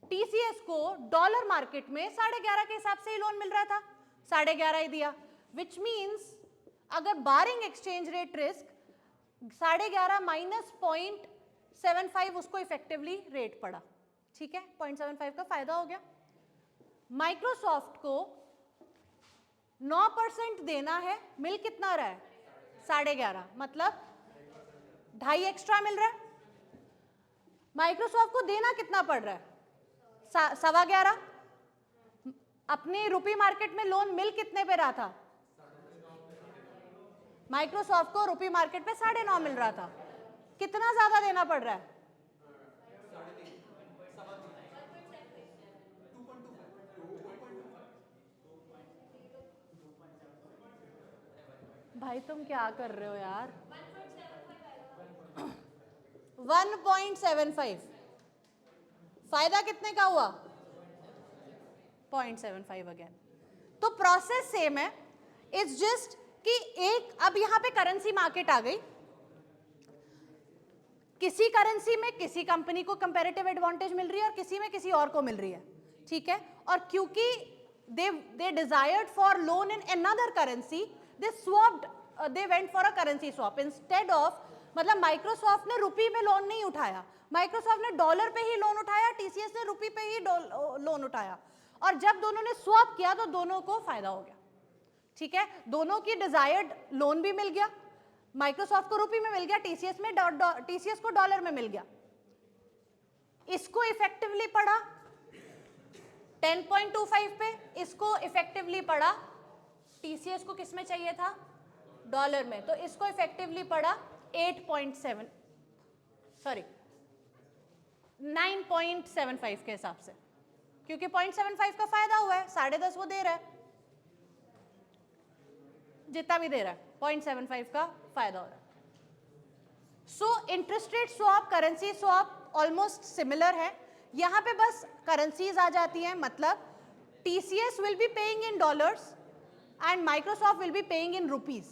टीसीएस को डॉलर मार्केट में 11.5 के हिसाब से ही लोन मिल रहा था, 11.5 ही दिया, विच मीन्स अगर बारिंग एक्सचेंज रेट रिस्क 11.5 माइनस 0.75 उसको इफेक्टिवली रेट पड़ा, ठीक है, 0.75 का फायदा हो गया। माइक्रोसॉफ्ट को 9% देना है, मिल कितना रहा है 11.5, मतलब 2.5 एक्स्ट्रा मिल रहा है। माइक्रोसॉफ्ट को देना कितना पड़ रहा है 11.25, अपने रुपये मार्केट में लोन मिल कितने पे रहा था, माइक्रोसॉफ्ट को रुपये मार्केट पे 9.5 मिल रहा था, कितना ज्यादा देना पड़ रहा है, भाई तुम क्या कर रहे हो यार, 1.75, फायदा कितने का हुआ 0.75 अगेन, तो प्रोसेस सेम है, इट्स जस्ट कि एक अब यहां पे करेंसी मार्केट आ गई, किसी करेंसी में किसी कंपनी को कंपैरेटिव एडवांटेज मिल रही है और किसी में किसी और को मिल रही है, ठीक है, और क्योंकि they desired for loan in another currency, they swapped, they went for a currency swap instead of, मतलब माइक्रोसॉफ्ट ने रुपी में लोन नहीं उठाया, माइक्रोसॉफ्ट ने डॉलर पे ही लोन उठाया, टीसीएस ने रुपी पे ही लोन उठाया, और जब दोनों ने स्वैप किया तो दोनों को फायदा हो गया, ठीक है, दोनों की डिजायर्ड लोन भी मिल गया, माइक्रोसॉफ्ट को रुपी में मिल गया, टीसीएस को डॉलर में मिल गया, इसको इफेक्टिवली पढ़ा 10.25 पे, इसको इफेक्टिवली पढ़ा, टीसीएस को किस में चाहिए था, डॉलर में, तो इसको इफेक्टिवली पढ़ा 8.7 सॉरी 9.75 के हिसाब से, क्योंकि 0.75 का फायदा हुआ है, 10.5 वो दे रहा है, जितना भी दे रहा है 0.75 का फायदा हो रहा है। So interest rate swap, currency swap almost similar है, यहां पे बस करेंसीज आ जाती हैं, मतलब TCS will be paying in dollars and Microsoft will be paying in rupees,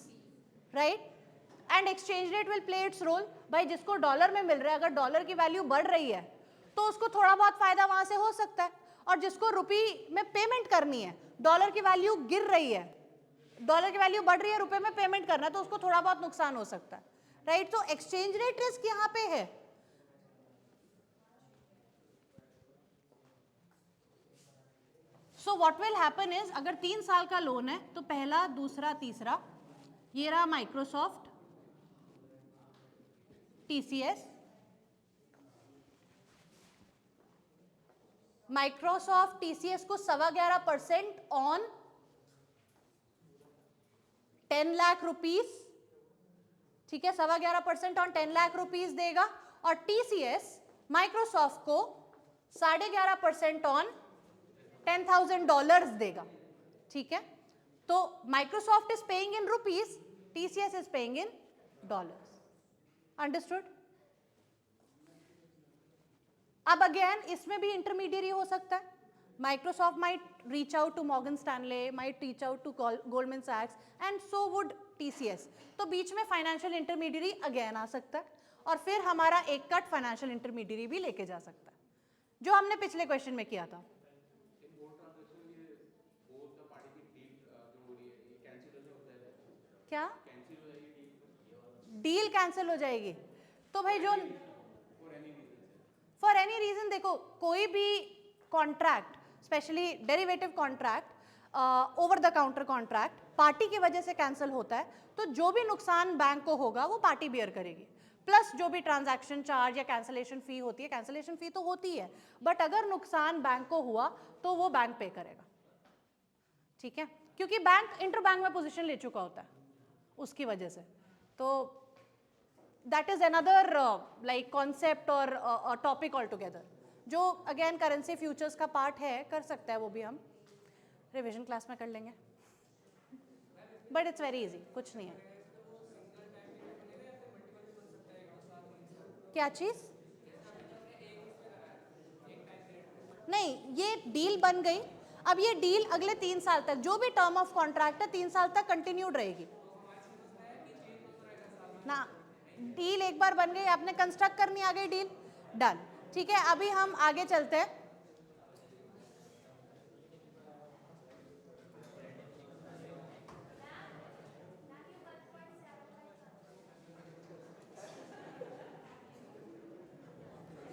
right, and exchange rate will play its role. भाई जिसको डॉलर में मिल रहा है, अगर डॉलर की वैल्यू बढ़ रही है तो उसको थोड़ा बहुत फायदा वहां से हो सकता है, और जिसको रुपी में पेमेंट करनी है, डॉलर की वैल्यू गिर रही है, डॉलर की वैल्यू बढ़ रही है, रुपए में पेमेंट करना है, तो उसको थोड़ा बहुत नुकसान हो सकता है, राइट। तो एक्सचेंज रेट रिस्क यहां पे है। So what will happen is, अगर 3 साल का लोन है तो पहला, दूसरा, तीसरा, ये रहा माइक्रोसॉफ्ट, टीसीएस, माइक्रोसॉफ्ट टीसीएस को 11.25% ऑन 10 लाख रुपीस, ठीक है, 11.25% ऑन 10 लाख रुपीस देगा, और टीसीएस माइक्रोसॉफ्ट को 11.5% ऑन $10,000 देगा, ठीक है। तो Microsoft is paying in rupees, TCS is paying in dollars, understood. अब अगेन इसमें भी इंटरमीडियरी हो सकता है, Microsoft might reach out to Morgan Stanley, might reach out to Goldman सैक्स, एंड सो वुड टीसीएस, तो बीच में फाइनेंशियल इंटरमीडियरी अगेन आ सकता है, और फिर हमारा एक कट फाइनेंशियल इंटरमीडियरी भी लेके जा सकता है, जो हमने पिछले क्वेश्चन में किया था। क्या डील कैंसिल हो जाएगी? तो भाई जो फॉर एनी रीजन, देखो कोई भी contract, specially derivative contract, over the counter contract, party की वजह से कैंसिल होता है, तो जो भी नुकसान बैंक को होगा वो पार्टी बियर करेगी, प्लस जो भी ट्रांजैक्शन चार्ज या कैंसिलेशन फी होती है, कैंसिलेशन फी तो होती है, बट अगर नुकसान बैंक को हुआ तो वो बैंक पे करेगा, ठीक है, क्योंकि बैंक इंटर बैंक में पोजीशन ले चुका होता है उसकी वजह से। तो that is another like concept और टॉपिक ऑल टुगेदर, जो अगेन करेंसी फ्यूचर्स का पार्ट है, कर सकता है वो भी, हम रिविजन क्लास में कर लेंगे, बट इट्स वेरी इजी, कुछ नहीं है। क्या चीज? नहीं, ये डील बन गई, अब ये डील अगले 3 साल तक, जो भी टर्म ऑफ कॉन्ट्रैक्ट है 3 साल तक कंटिन्यूड रहेगी ना। डील एक बार बन गई, आपने कंस्ट्रक्ट करनी आ गई डील, डन, ठीक है। अभी हम आगे चलते हैं,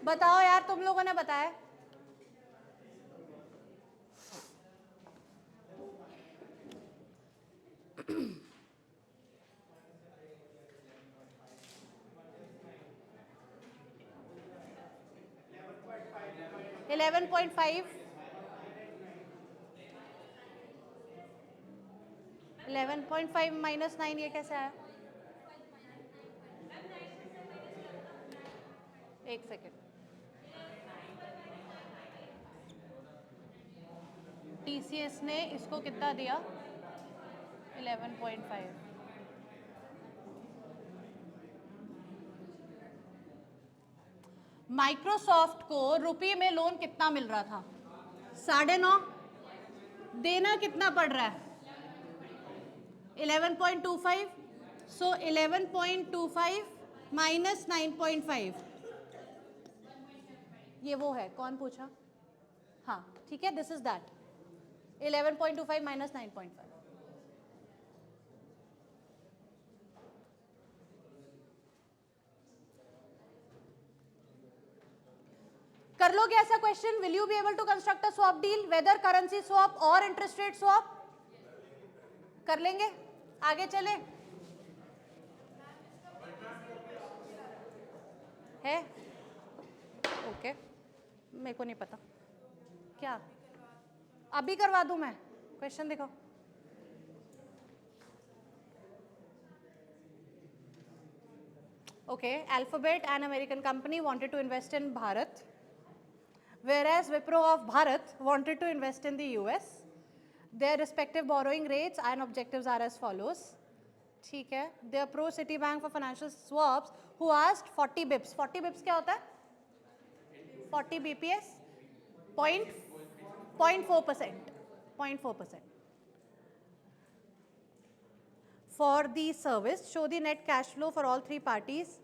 बताओ यार, तुम लोगों ने बताया। $11.5 -9 ये कैसे आया? एक सेकेंड, टीसीएस ने इसको कितना दिया? 11.5, माइक्रोसॉफ्ट को रुपये में लोन कितना मिल रहा था? 9.5, देना कितना पड़ रहा है 11.25 सो 11.25 माइनस 9.5 ये वो है कौन पूछा हाँ ठीक है दिस इज दैट 11.25 माइनस 9.5 कर लोगे ऐसा question will you be able to construct a swap deal whether currency swap और इंटरेस्ट रेट स्वैप कर लेंगे आगे चले है ओके मेरे को नहीं पता क्या अभी करवा दूं मैं क्वेश्चन दिखाओ okay Alphabet an American company wanted to invest in Bharat whereas Wipro of Bharat wanted to invest in the US their respective borrowing rates and objectives are as follows ठीक है they approached Citibank for financial swaps who asked 40 bips 40 bips क्या होता है 40 bps 0.4% for the service show the net cash flow for all three parties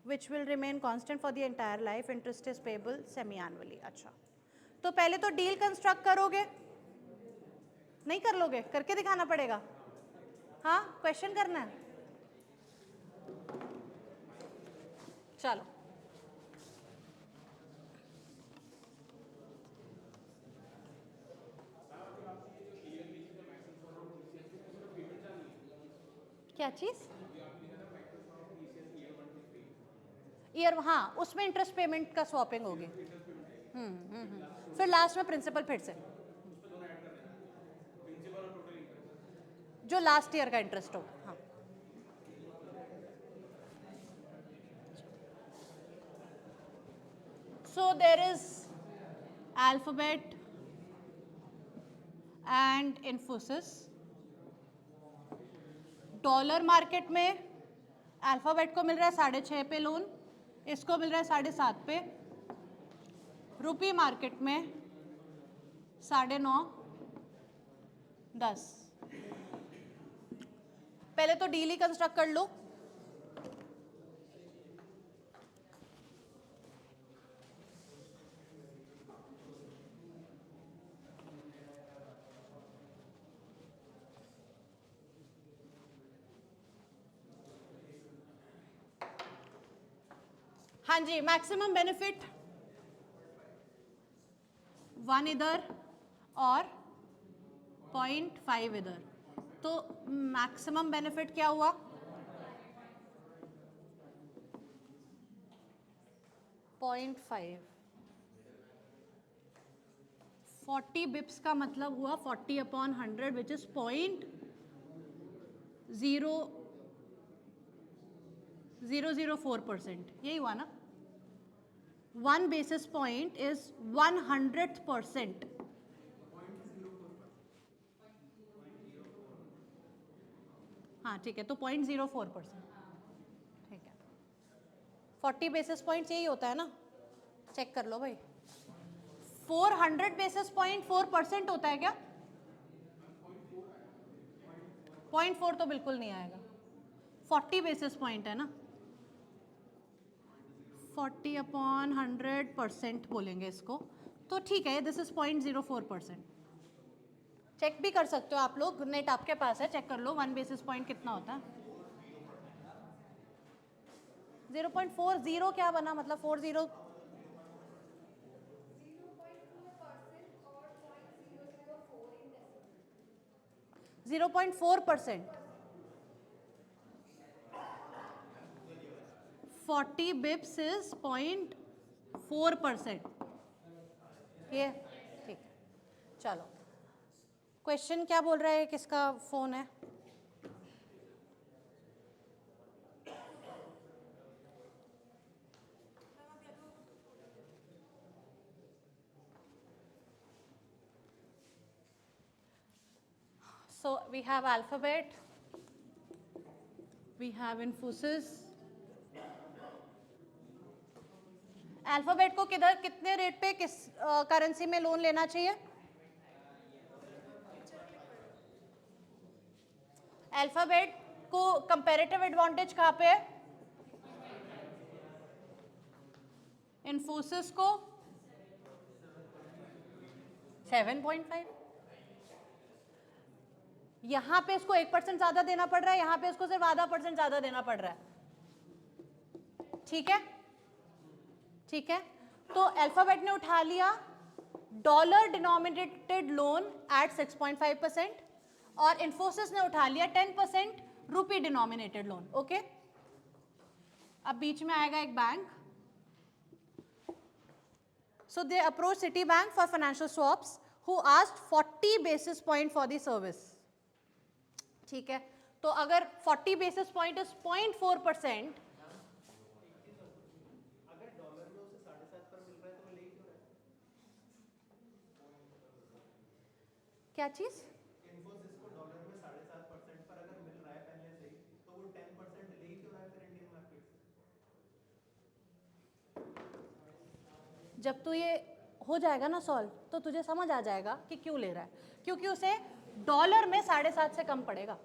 which will remain constant for the entire life interest is payable semi annually अच्छा तो पहले तो डील कंस्ट्रक्ट करोगे नहीं कर लोगे करके दिखाना पड़ेगा हाँ क्वेश्चन करना है चलो क्या चीज ईयर हाँ उसमें इंटरेस्ट पेमेंट का स्वैपिंग होगी फिर लास्ट में प्रिंसिपल फिर से जो लास्ट ईयर का इंटरेस्ट हो हाँ so there is Alphabet and Infosys dollar market में अल्फाबेट को मिल रहा है 6.5 पे लोन इसको मिल रहा है 7.5 पे रुपी मार्केट में 9.5 10 पहले तो डील ही कंस्ट्रक्ट कर लो हाँ जी मैक्सिमम बेनिफिट 1 इधर और 0.5 इधर तो मैक्सिमम बेनिफिट क्या हुआ 0.5 40 बिप्स का मतलब हुआ 40/100 विच इज 0.0004% यही हुआ ना 1 basis point is 100%. हाँ ठीक है तो 0.04% ठीक है 40 बेसिस पॉइंट्स यही होता है ना चेक कर लो भाई 400 बेसिस पॉइंट 4% होता है क्या 0.4 तो बिल्कुल नहीं आएगा 40 बेसिस पॉइंट है ना 40/100% बोलेंगे इसको तो ठीक है दिस इज 0.04% चेक भी कर सकते हो आप लोग नेट आपके पास है चेक कर लो 1 बेसिस पॉइंट कितना होता है 0.40 क्या बना मतलब 40 0.4% 40 बिप्स इज 0.4% ये ठीक है चलो क्वेश्चन क्या बोल रहा है किसका फोन है So we have Alphabet, we have Infosys. Alphabet को किधर कितने रेट पे किस करेंसी में लोन लेना चाहिए अल्फाबेट को कंपैरेटिव एडवांटेज कहाँ पे है? इन्फोसिस को 7.5, यहां पे इसको 1% ज्यादा देना पड़ रहा है, यहां पे इसको सिर्फ ½ % ज्यादा देना पड़ रहा है. ठीक है, ठीक है. तो अल्फाबेट ने उठा लिया डॉलर डिनोमिनेटेड लोन एट 6.5% और इन्फोसिस ने उठा लिया 10% रुपी डिनोमिनेटेड लोन. ओके, अब बीच में आएगा एक bank. So they approached Citibank for financial swaps, who asked 40 basis point for the service. ठीक है, तो अगर 40 basis point is 0.4%, अगर डॉलर में उसे 7.5 पर मिल रहा है तो वो ले क्यों रहा है? क्या चीज? इन्फोसिस को डॉलर में 7.5% पर अगर मिल रहा है पहले से ही, तो वो 10% ले क्यों रहा है फिर इंडियन मार्केट से? जब तू ये हो जाएगा ना सॉल्व, तो तुझे समझ आ जाएगा कि क्यों ले रहा है. क्योंकि उसे डॉलर में 7.5 से कम पड़ेगा.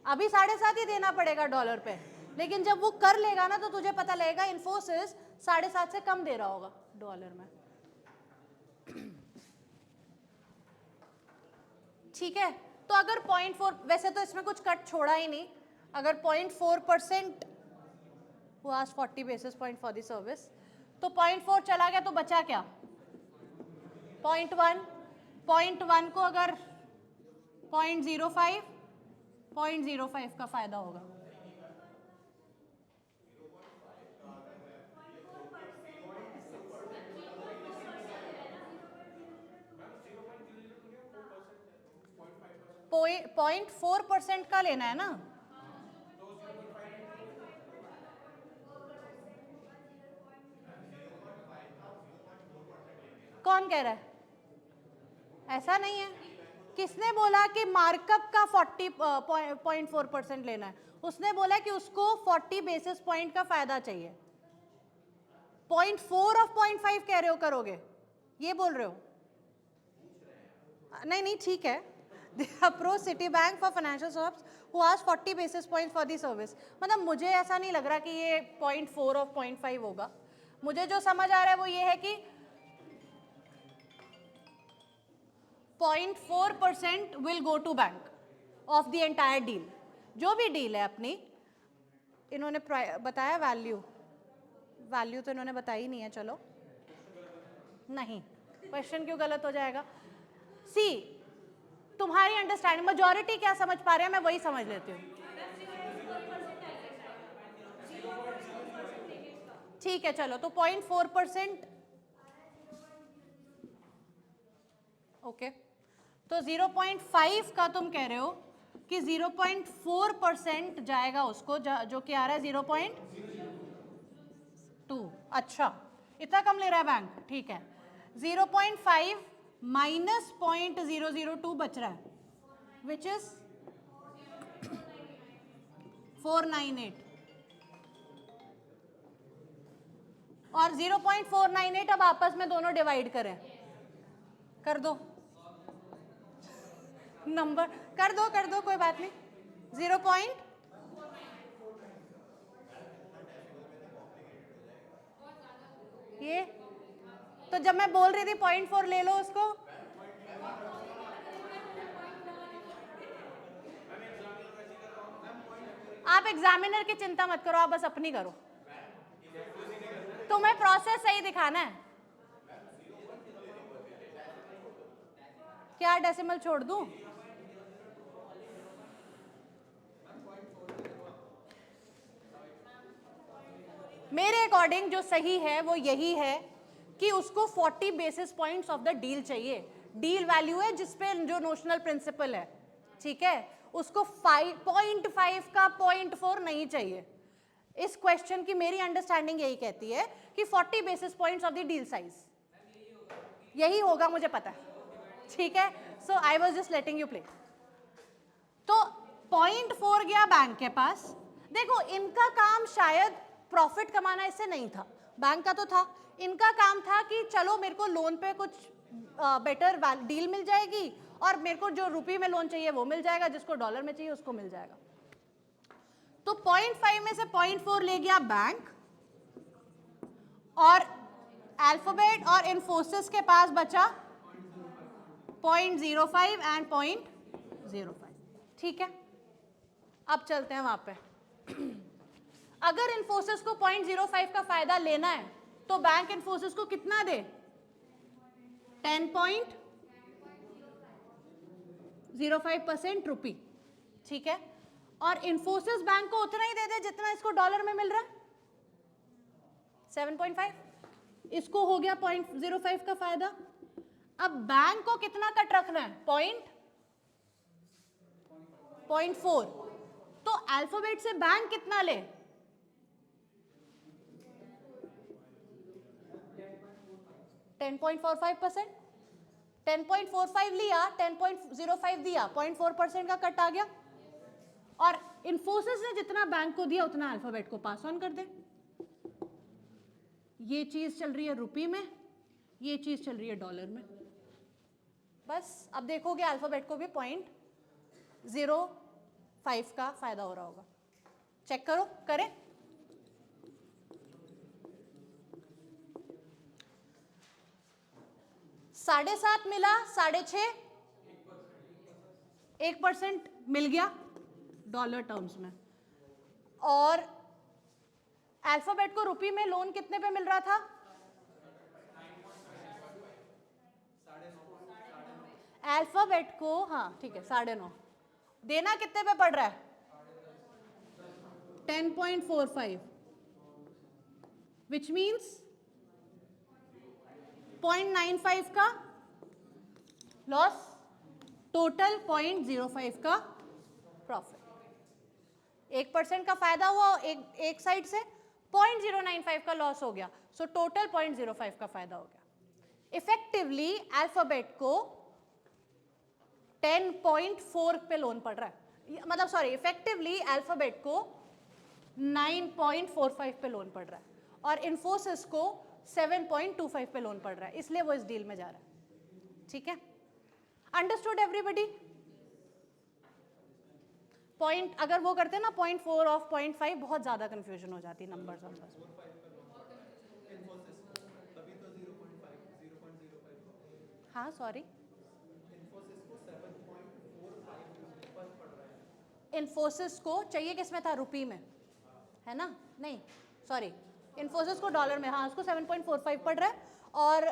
अभी 7.5 ही देना पड़ेगा डॉलर पे, लेकिन जब वो कर लेगा ना तो तुझे पता लगेगा इन्फोसिस 7.5 से कम दे रहा होगा डॉलर में. ठीक है, तो अगर 0.4, वैसे तो इसमें कुछ कट छोड़ा ही नहीं, अगर 0.4% who asked 40 basis point for the service, तो 0.4 चला गया तो बचा क्या? 0.1. 0.1 को अगर 0.05, 0.05 का फायदा होगा. पॉइंट 4% का लेना है ना. कौन कह रहा है? ऐसा नहीं है. किसने बोला कि मार्कअप का 40.4% लेना है? उसने बोला कि उसको 40 बेसिस पॉइंट का फायदा चाहिए. 0.4 ऑफ 0.5 कह रहे हो करोगे, ये बोल रहे हो? नहीं नहीं, ठीक है. They approached Citibank for financial swaps, who asked 40 basis points for the service. मतलब मुझे ऐसा नहीं लग रहा कि ये 0.4 ऑफ 0.5 होगा. मुझे जो समझ आ रहा है वो ये है कि 0.4% will go to bank of the entire deal. जो भी डील है अपनी, इन्होंने बताया वैल्यू तो इन्होंने बताई ही नहीं है. चलो, नहीं, क्वेश्चन क्यों गलत हो जाएगा? सी, तुम्हारी अंडरस्टैंडिंग, मेजॉरिटी क्या समझ पा रहे हैं मैं वही समझ लेती हूँ. ठीक है, चलो, तो 0.4%. ओके, तो 0.5 का तुम कह रहे हो कि 0.4% जाएगा उसको, जो कि आ रहा है 0.2. अच्छा, इतना कम ले रहा है बैंक. ठीक है, 0.5 माइनस 0.002 बच रहा है, विच इज 498. और 0.498 अब आपस में दोनों डिवाइड करें. कर दो नंबर, कर दो, कोई बात नहीं. 0. ये तो जब मैं बोल रही थी 0.4 ले लो उसको. आप एग्जामिनर की चिंता मत करो, आप बस अपनी करो. तुम्हें प्रोसेस सही दिखाना है. क्या डेसिमल छोड़ दूं? मेरे अकॉर्डिंग जो सही है वो यही है कि उसको 40 basis points of the deal चाहिए. डील वैल्यू है जिसपे जो नोशनल प्रिंसिपल है. ठीक है, उसको 0.5 का 0.4 नहीं चाहिए. इस क्वेश्चन की मेरी अंडरस्टैंडिंग यही कहती है कि 40 basis points of the deal size. यही होगा, मुझे पता है. ठीक है, so I was just letting you play. तो 0.4 गया बैंक के पास. देखो, इनका काम शायद प्रॉफिट कमाना इससे नहीं था, बैंक का तो था. इनका काम था कि चलो मेरे को लोन पे कुछ बेटर डील मिल जाएगी और मेरे को जो रुपये में लोन चाहिए वो मिल जाएगा, जिसको डॉलर में चाहिए उसको मिल जाएगा। तो 0.5 में से 0.4 ले गया बैंक, और अल्फाबेट और इन्फोसिस के पास बचा 0.05 एंड 0.05। ठीक है, अब चलते हैं वहां पे। अगर इन्फोसिस को 0.05 का फायदा लेना है तो बैंक इन्फोसिस को कितना दे? 10.05% रुपी। ठीक है, और इन्फोसिस बैंक को उतना ही दे दे जितना इसको डॉलर में मिल रहा है, 7.5। इसको हो गया 0.05 का फायदा। अब बैंक को कितना कट रखना है? 0.4। तो अल्फाबेट से बैंक कितना ले? 10.45%। 10.45 लिया, 10.05 दिया, 0.4% का कट आ गया, और इन्फोसिस ने जितना बैंक को दिया उतना अल्फाबेट को पास ऑन कर दे। ये चीज चल रही है रुपये में, ये चीज चल रही है डॉलर में। बस अब देखोगे अल्फाबेट को भी 0.05 का फायदा हो रहा होगा। चेक करो, करें। $7.5 मिला, 6.5, 1% मिल गया डॉलर टर्म्स में। और अल्फाबेट को रुपये में लोन कितने पे मिल रहा था? 9.5। अल्फाबेट को, हाँ ठीक है, 9.5 देना कितने पे पड़ रहा है? 10.45, विच मीन्स 0.95 का लॉस, टोटल 0.05 का प्रॉफिट। 1% का फायदा हुआ एक साइड से, 0.095 का लॉस हो गया, सो टोटल 0.05 का फायदा हो गया। इफेक्टिवली अल्फाबेट को 10.4 पे लोन पड़ रहा है, मतलब सॉरी, इफेक्टिवली अल्फाबेट को 9.45 पे लोन पड़ रहा है, और इन्फोसिस को 7.25 पे लोन पड़ रहा है, इसलिए वो इस डील में जा रहा है। ठीक है, अंडरस्टूड एवरीबडी? पॉइंट अगर वो करते ना 0.4 ऑफ 0.5, बहुत ज्यादा कंफ्यूजन हो जाती नंबर्स नंबर्स। हाँ सॉरी, इन्फोसिस को चाहिए किस में था? रुपये में, है ना? नहीं सॉरी, इन्फोसिस को डॉलर में, हाँ उसको 7.45 पड़ रहा है, और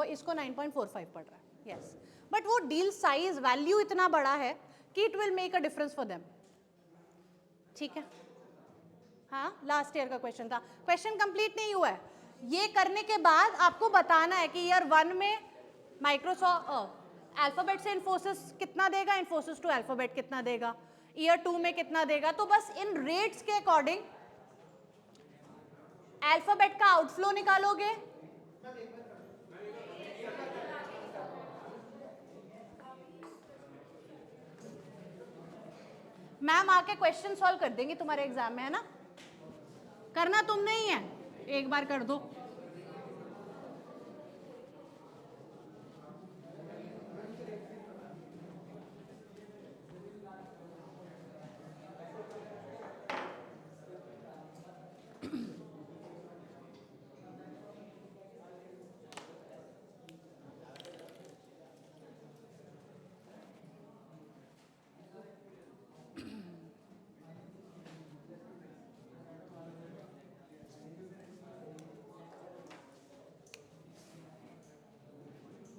इसको 9.45 पड़ रहा है। यस, बट वो डील साइज वैल्यू इतना बड़ा है कि it will make a difference for them. ठीक है, हाँ लास्ट ईयर का क्वेश्चन था, क्वेश्चन कंप्लीट नहीं हुआ है। ये करने के बाद आपको बताना है कि ईयर 1 में माइक्रोसॉफ्ट अल्फाबेट से इन्फोसिस कितना देगा, इन्फोसिस टू अल्फाबेट कितना देगा, ईयर 2 में कितना देगा। तो बस इन रेट्स के अकॉर्डिंग अल्फाबेट का आउटफ्लो निकालोगे, मैम आके क्वेश्चन सॉल्व कर देंगे तुम्हारे एग्जाम में, है ना? करना तुमने ही है, एक बार कर दो।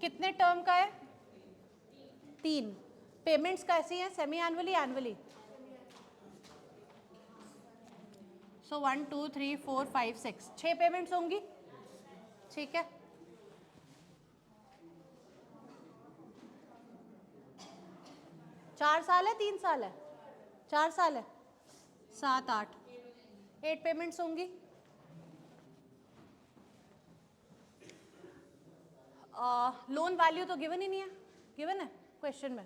कितने टर्म का है? 3। पेमेंट्स कैसी हैं? Semi annually, annually? So 1 2 3 4 5 6, 6 payments होंगी। ठीक है, चार साल है, 3 साल है? 4 साल है, 7 8, 8 पेमेंट्स होंगी। लोन वैल्यू तो गिवन ही नहीं है, गिवन है क्वेश्चन में?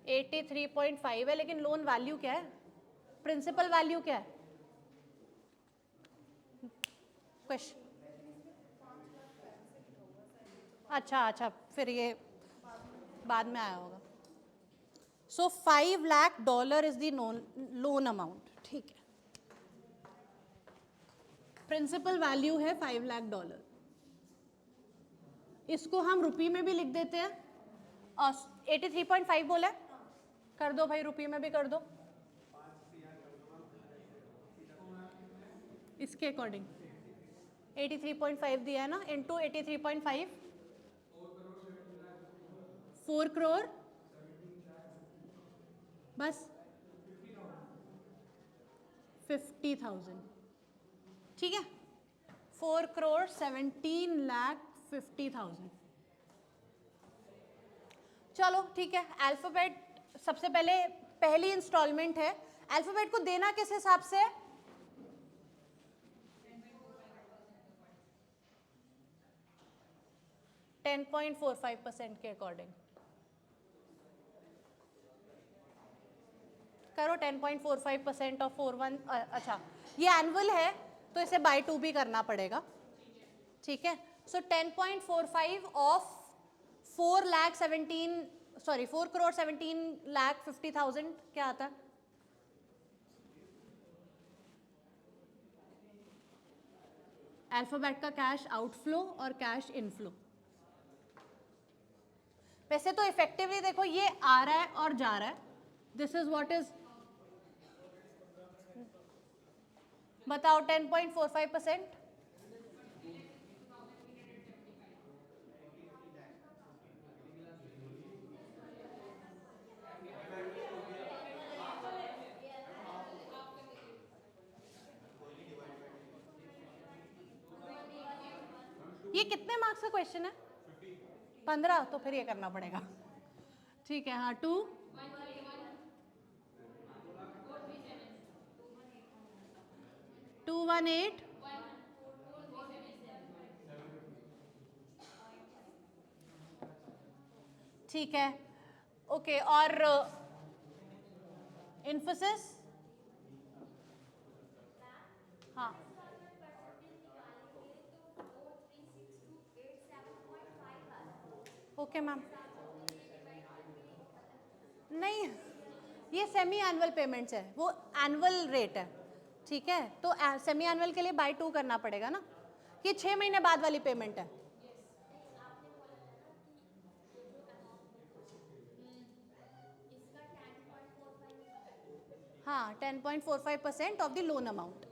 $83.5 है, लेकिन लोन वैल्यू क्या है? प्रिंसिपल वैल्यू क्या है? क्वेश्चन अच्छा, फिर ये बाद में आया होगा. सो $5 lakh is the loan amount. ठीक है, प्रिंसिपल वैल्यू है $5 lakh. इसको हम रुपये में भी लिख देते हैं. 83.5 बोला है, कर दो भाई, रुपये में भी कर दो इसके अकॉर्डिंग. 83.5 दिया है ना, इंटू 83.5, 4 crore बस 50,000. ठीक है, 4,17,50,000. चलो ठीक है. अल्फाबेट सबसे पहले पहली इंस्टॉलमेंट है. अल्फाबेट को देना किस हिसाब से? $10.45% के अकॉर्डिंग करो. 10.45% ऑफ 41. अच्छा, ये एनुअल है तो इसे बाय 2 भी करना पड़ेगा. ठीक है, सो 10.45 ऑफ 4,17,50,000 क्या आता है? अल्फाबेट का कैश आउटफ्लो और कैश इनफ्लो. वैसे तो इफेक्टिवली देखो ये आ रहा है और जा रहा है. दिस इज व्हाट इज, बताओ 10.45%. ये कितने मार्क्स का क्वेश्चन है? 15. तो फिर ये करना पड़ेगा. ठीक है, हाँ. 218. ठीक है, ओके. और इन्फोसिस, हाँ. Okay ma'am. नहीं, ये सेमी एनुअल पेमेंट्स है, वो एनुअल रेट है. ठीक है, तो सेमी एनुअल के लिए बाय 2 करना पड़ेगा ना. ये 6 महीने बाद वाली पेमेंट है. हाँ, 10.45% ऑफ द लोन अमाउंट.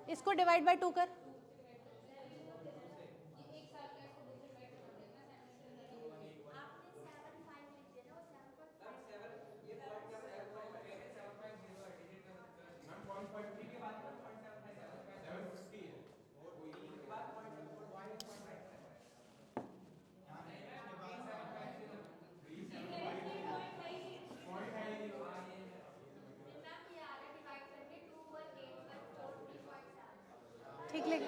इसको डिवाइड बाय 2 कर. ठीक लगे.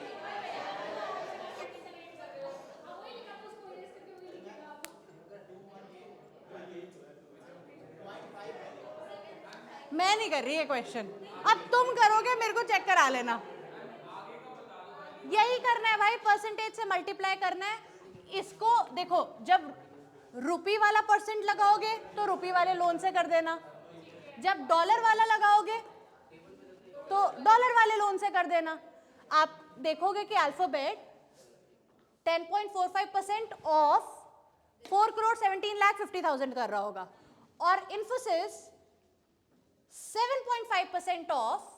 मैं नहीं कर रही है क्वेश्चन, अब तुम करोगे, मेरे को चेक करा लेना. यही करना है भाई, परसेंटेज से मल्टीप्लाई करना है. इसको देखो, जब रुपी वाला परसेंट लगाओगे तो रुपी वाले लोन से कर देना. जब डॉलर वाला लगाओगे तो डॉलर वाले लोन से कर देना. आप देखोगे कि अल्फाबेट 10.45% ऑफ 4,17,50,000 कर रहा होगा, और इन्फोसिस 7.5% ऑफ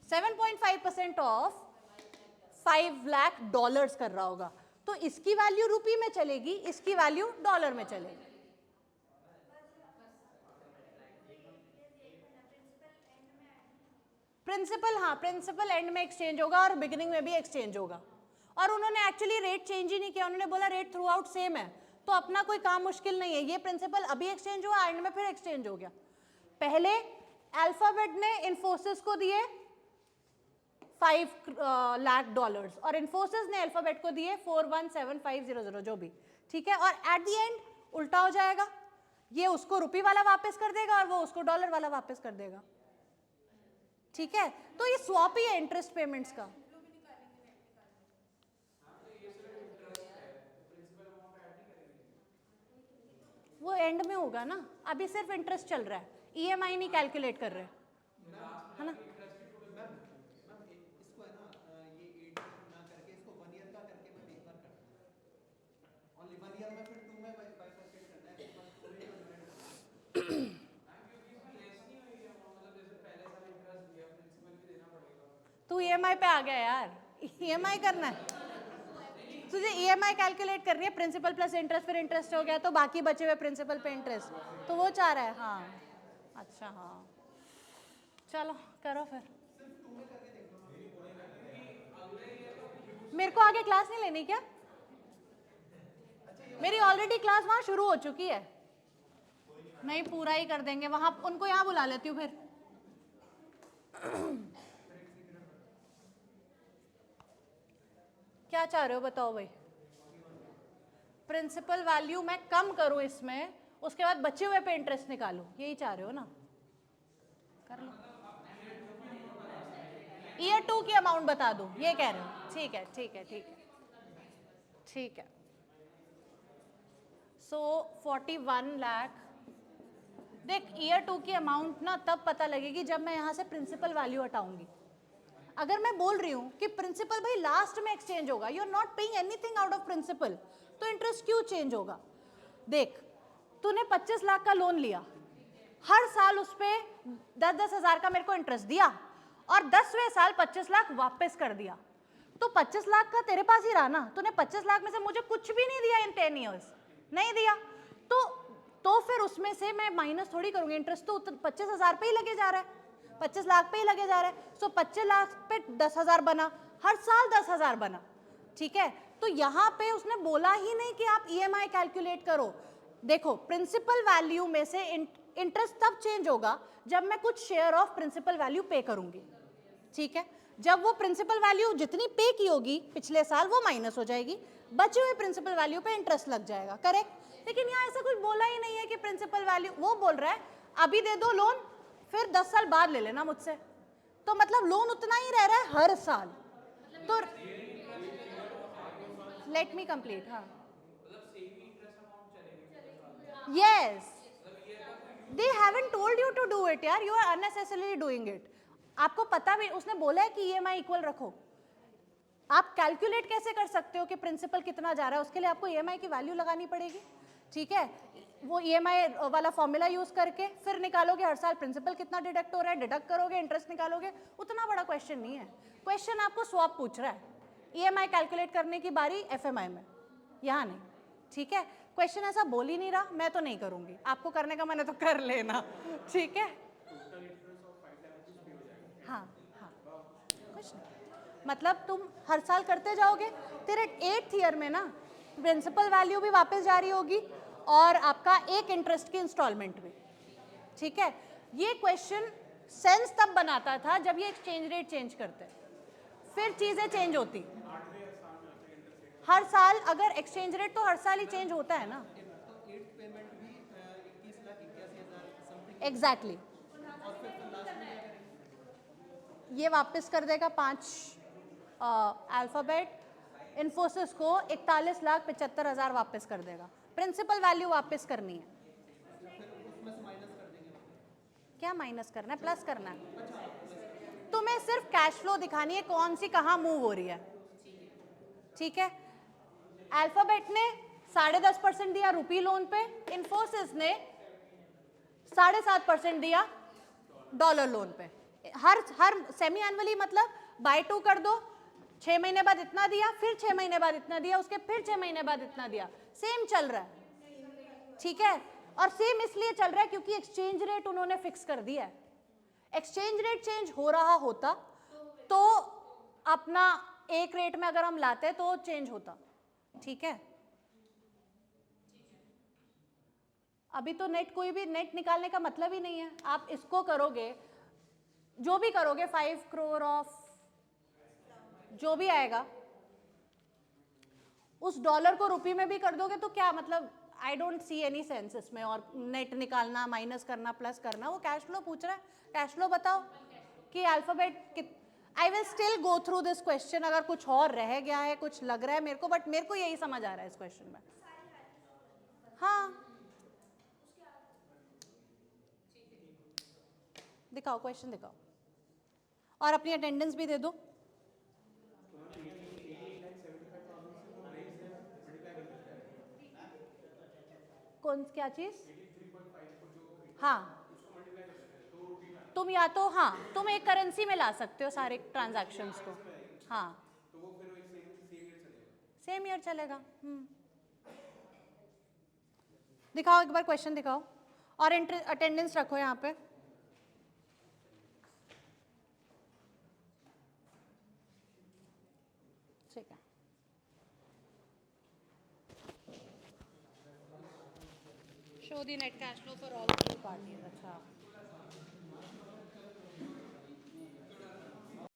7.5% ऑफ $5 lakh कर रहा होगा. तो इसकी वैल्यू रुपी में चलेगी, इसकी वैल्यू डॉलर में चलेगी. प्रिंसिपल, हाँ, प्रिंसिपल एंड में एक्सचेंज होगा और बिगिनिंग में भी एक्सचेंज होगा. और उन्होंने एक्चुअली रेट चेंज ही नहीं किया, उन्होंने बोला रेट थ्रू आउट सेम है, तो अपना कोई काम मुश्किल नहीं है. ये प्रिंसिपल अभी एक्सचेंज हुआ, एंड में फिर एक्सचेंज हो गया. पहले अल्फाबेट ने इन्फोसिस को दिए $5 lakh और इन्फोसिस ने अल्फाबेट को दिए 4,17,500, जो भी. ठीक है, और एट द एंड उल्टा हो जाएगा. ये उसको रुपी वाला वापस कर देगा और वो उसको डॉलर वाला वापस कर देगा. ठीक है, तो ये स्वैप ही है इंटरेस्ट पेमेंट्स का। वो एंड में होगा ना, अभी सिर्फ इंटरेस्ट चल रहा है, ईएमआई नहीं कैलकुलेट कर रहे, है ना। मैम इसको है ना ये 8 ना करके इसको 1 ईयर का करके मैं एक बार करता हूँ, ओनली 1 ईयर में फिर 2 में बाइफरकेट करना है, एक बार 2 में तू ईएमआई पे आ गया यार, ईएमआई करना है तुझे, ईएमआई कैलकुलेट करनी है, प्रिंसिपल प्लस इंटरेस्ट, फिर इंटरेस्ट हो गया तो बाकी बचे हुए प्रिंसिपल पे इंटरेस्ट, तो वो चाह रहा है। हाँ अच्छा, हाँ चलो करो फिर। मेरे को आगे क्लास नहीं लेनी क्या? मेरी ऑलरेडी क्लास वहां शुरू हो चुकी है। नहीं पूरा ही कर देंगे वहां, उनको यहाँ बुला लेती हूँ फिर। क्या चाह रहे हो बताओ भाई? प्रिंसिपल वैल्यू मैं कम करूं इसमें, उसके बाद बचे हुए पे इंटरेस्ट निकालूं, यही चाह रहे हो ना? कर लो। ईयर 2 की अमाउंट बता दूं, ये कह रहे हो? ठीक है ठीक है ठीक है ठीक है। सो 41 लाख, देख ईयर 2 की अमाउंट ना तब पता लगेगी जब मैं यहाँ से प्रिंसिपल वैल्यू हटाऊंगी। अगर मैं बोल रही हूँ कि प्रिंसिपल भाई लास्ट में एक्सचेंज होगा, you are not paying anything out of principal, तो इंटरेस्ट क्यों चेंज होगा? देख तूने 25 लाख का लोन लिया, हर साल उस पे 10-10 हजार का मेरे को इंटरेस्ट दिया, और 10वें साल 25 लाख वापस कर दिया, तो 25 लाख का तेरे पास ही रहा ना। तूने 25 लाख में से मुझे कुछ भी नहीं दिया इन 10 ईयर्स, नहीं दिया, तो फिर उसमें से मैं माइनस थोड़ी करूंगी, इंटरेस्ट तो 25 हजार पे ही लगे जा रहा है, 25 लाख पे ही लगे जा रहा है। सो 25 लाख पे 10 हजार बना, हर साल 10 हजार बना, ठीक है। तो यहाँ पे उसने बोला ही नहीं कि आप ईएमआई कैलकुलेट करो। देखो प्रिंसिपल वैल्यू में से इंटरेस्ट तब चेंज होगा जब मैं कुछ शेयर ऑफ प्रिंसिपल वैल्यू पे करूंगी, ठीक है। जब वो प्रिंसिपल वैल्यू जितनी पे की होगी पिछले साल वो माइनस हो जाएगी, बचे हुए प्रिंसिपल वैल्यू पे इंटरेस्ट लग जाएगा, करेक्ट। लेकिन यहाँ ऐसा कुछ बोला ही नहीं है कि प्रिंसिपल वैल्यू, वो बोल रहा है अभी दे दो लोन, फिर 10 साल बाद ले लेना मुझसे, तो मतलब लोन उतना ही रह रहा है हर साल। तो लेट मी कंप्लीट। हाँ yes, they haven't told you to do it यार, you are unnecessarily doing it. आपको पता भी, उसने बोला है कि ईएमआई इक्वल रखो, आप कैलकुलेट कैसे कर सकते हो कि प्रिंसिपल कितना जा रहा है? उसके लिए आपको ईएमआई की वैल्यू लगानी पड़ेगी, ठीक है। वो ईएमआई वाला फॉर्मूला यूज करके फिर निकालोगे हर साल प्रिंसिपल कितना डिडक्ट हो रहा है, डिडक्ट करोगे, इंटरेस्ट निकालोगे। उतना बड़ा क्वेश्चन नहीं है, क्वेश्चन आपको स्वैप पूछ रहा है, ईएमआई कैलकुलेट करने की बारी एफएमआई में, यहाँ नहीं, ठीक है। क्वेश्चन ऐसा बोल ही नहीं रहा, मैं तो नहीं करूंगी, आपको करने का मन है तो कर लेना, ठीक है। हाँ हाँ कुछ नहीं, मतलब तुम हर साल करते जाओगे, तेरे 8th ईयर में ना प्रिंसिपल वैल्यू भी वापस जा रही होगी और आपका एक इंटरेस्ट की इंस्टॉलमेंट भी, ठीक है। ये क्वेश्चन सेंस तब बनाता था जब ये एक्सचेंज रेट चेंज करते, फिर चीजें चेंज होती। हर साल अगर एक्सचेंज रेट तो हर साल ही चेंज होता है ना, तो 8th पेमेंट भी 21,81,000 समथिंग एग्जैक्टली और फिर लास्ट में क्या करेंगे? ये वापस कर देगा 5 अल्फाबेट, इन्फोसिस को 41,75,000 वापस कर देगा, प्रिंसिपल वैल्यू वापस करनी है। उसमें से माइनस कर देंगे, क्या माइनस करना है, प्लस करना है। तुम्हें सिर्फ कैश फ्लो दिखानी है, कौन सी कहाँ मूव हो रही है, ठीक है। अल्फाबेट ने 10.5% दिया रुपी लोन पे, इन्फोसिस ने 7.5% दिया डॉलर लोन पे। हर सेमी एनुअली मतलब बाय 2 कर दो, 6 महीने बाद इतना दिया, फिर 6 महीने बाद इतना दिया, उसके फिर 6 महीने बाद इतना दिया, सेम चल रहा है, ठीक है। और सेम इसलिए चल रहा है क्योंकि एक्सचेंज रेट उन्होंने फिक्स कर दिया है। एक्सचेंज रेट चेंज हो रहा होता तो अपना एक रेट में अगर हम लाते तो चेंज होता, ठीक है। अभी तो नेट, कोई भी नेट निकालने का मतलब ही नहीं है, आप इसको करोगे, जो भी करोगे 5 करोड़ ऑफ जो भी आएगा, उस डॉलर को रुपी में भी कर दोगे तो क्या मतलब, I don't see any sense इसमें। और नेट निकालना, माइनस करना, प्लस करना, वो कैश फ्लो पूछ रहा है, कैश फ्लो बताओ। कि alphabet, I will still go through this question, अगर कुछ और रह गया है, कुछ लग रहा है मेरे को, बट मेरे को यही समझ आ रहा है इस क्वेश्चन में। हाँ, दिखाओ क्वेश्चन दिखाओ, और अपनी अटेंडेंस भी दे दो। कौन, क्या चीज? हाँ, तुम या तो, हाँ, तुम एक करेंसी में ला सकते हो सारे ट्रांजैक्शंस को। हाँ, तो वो फिर वो एक सेम ईयर चलेगा। सेम ईयर चलेगा। दिखाओ एक बार क्वेश्चन दिखाओ, और अटेंडेंस रखो यहाँ पे। ठीक है, show the net cash flow for all three parties. अच्छा,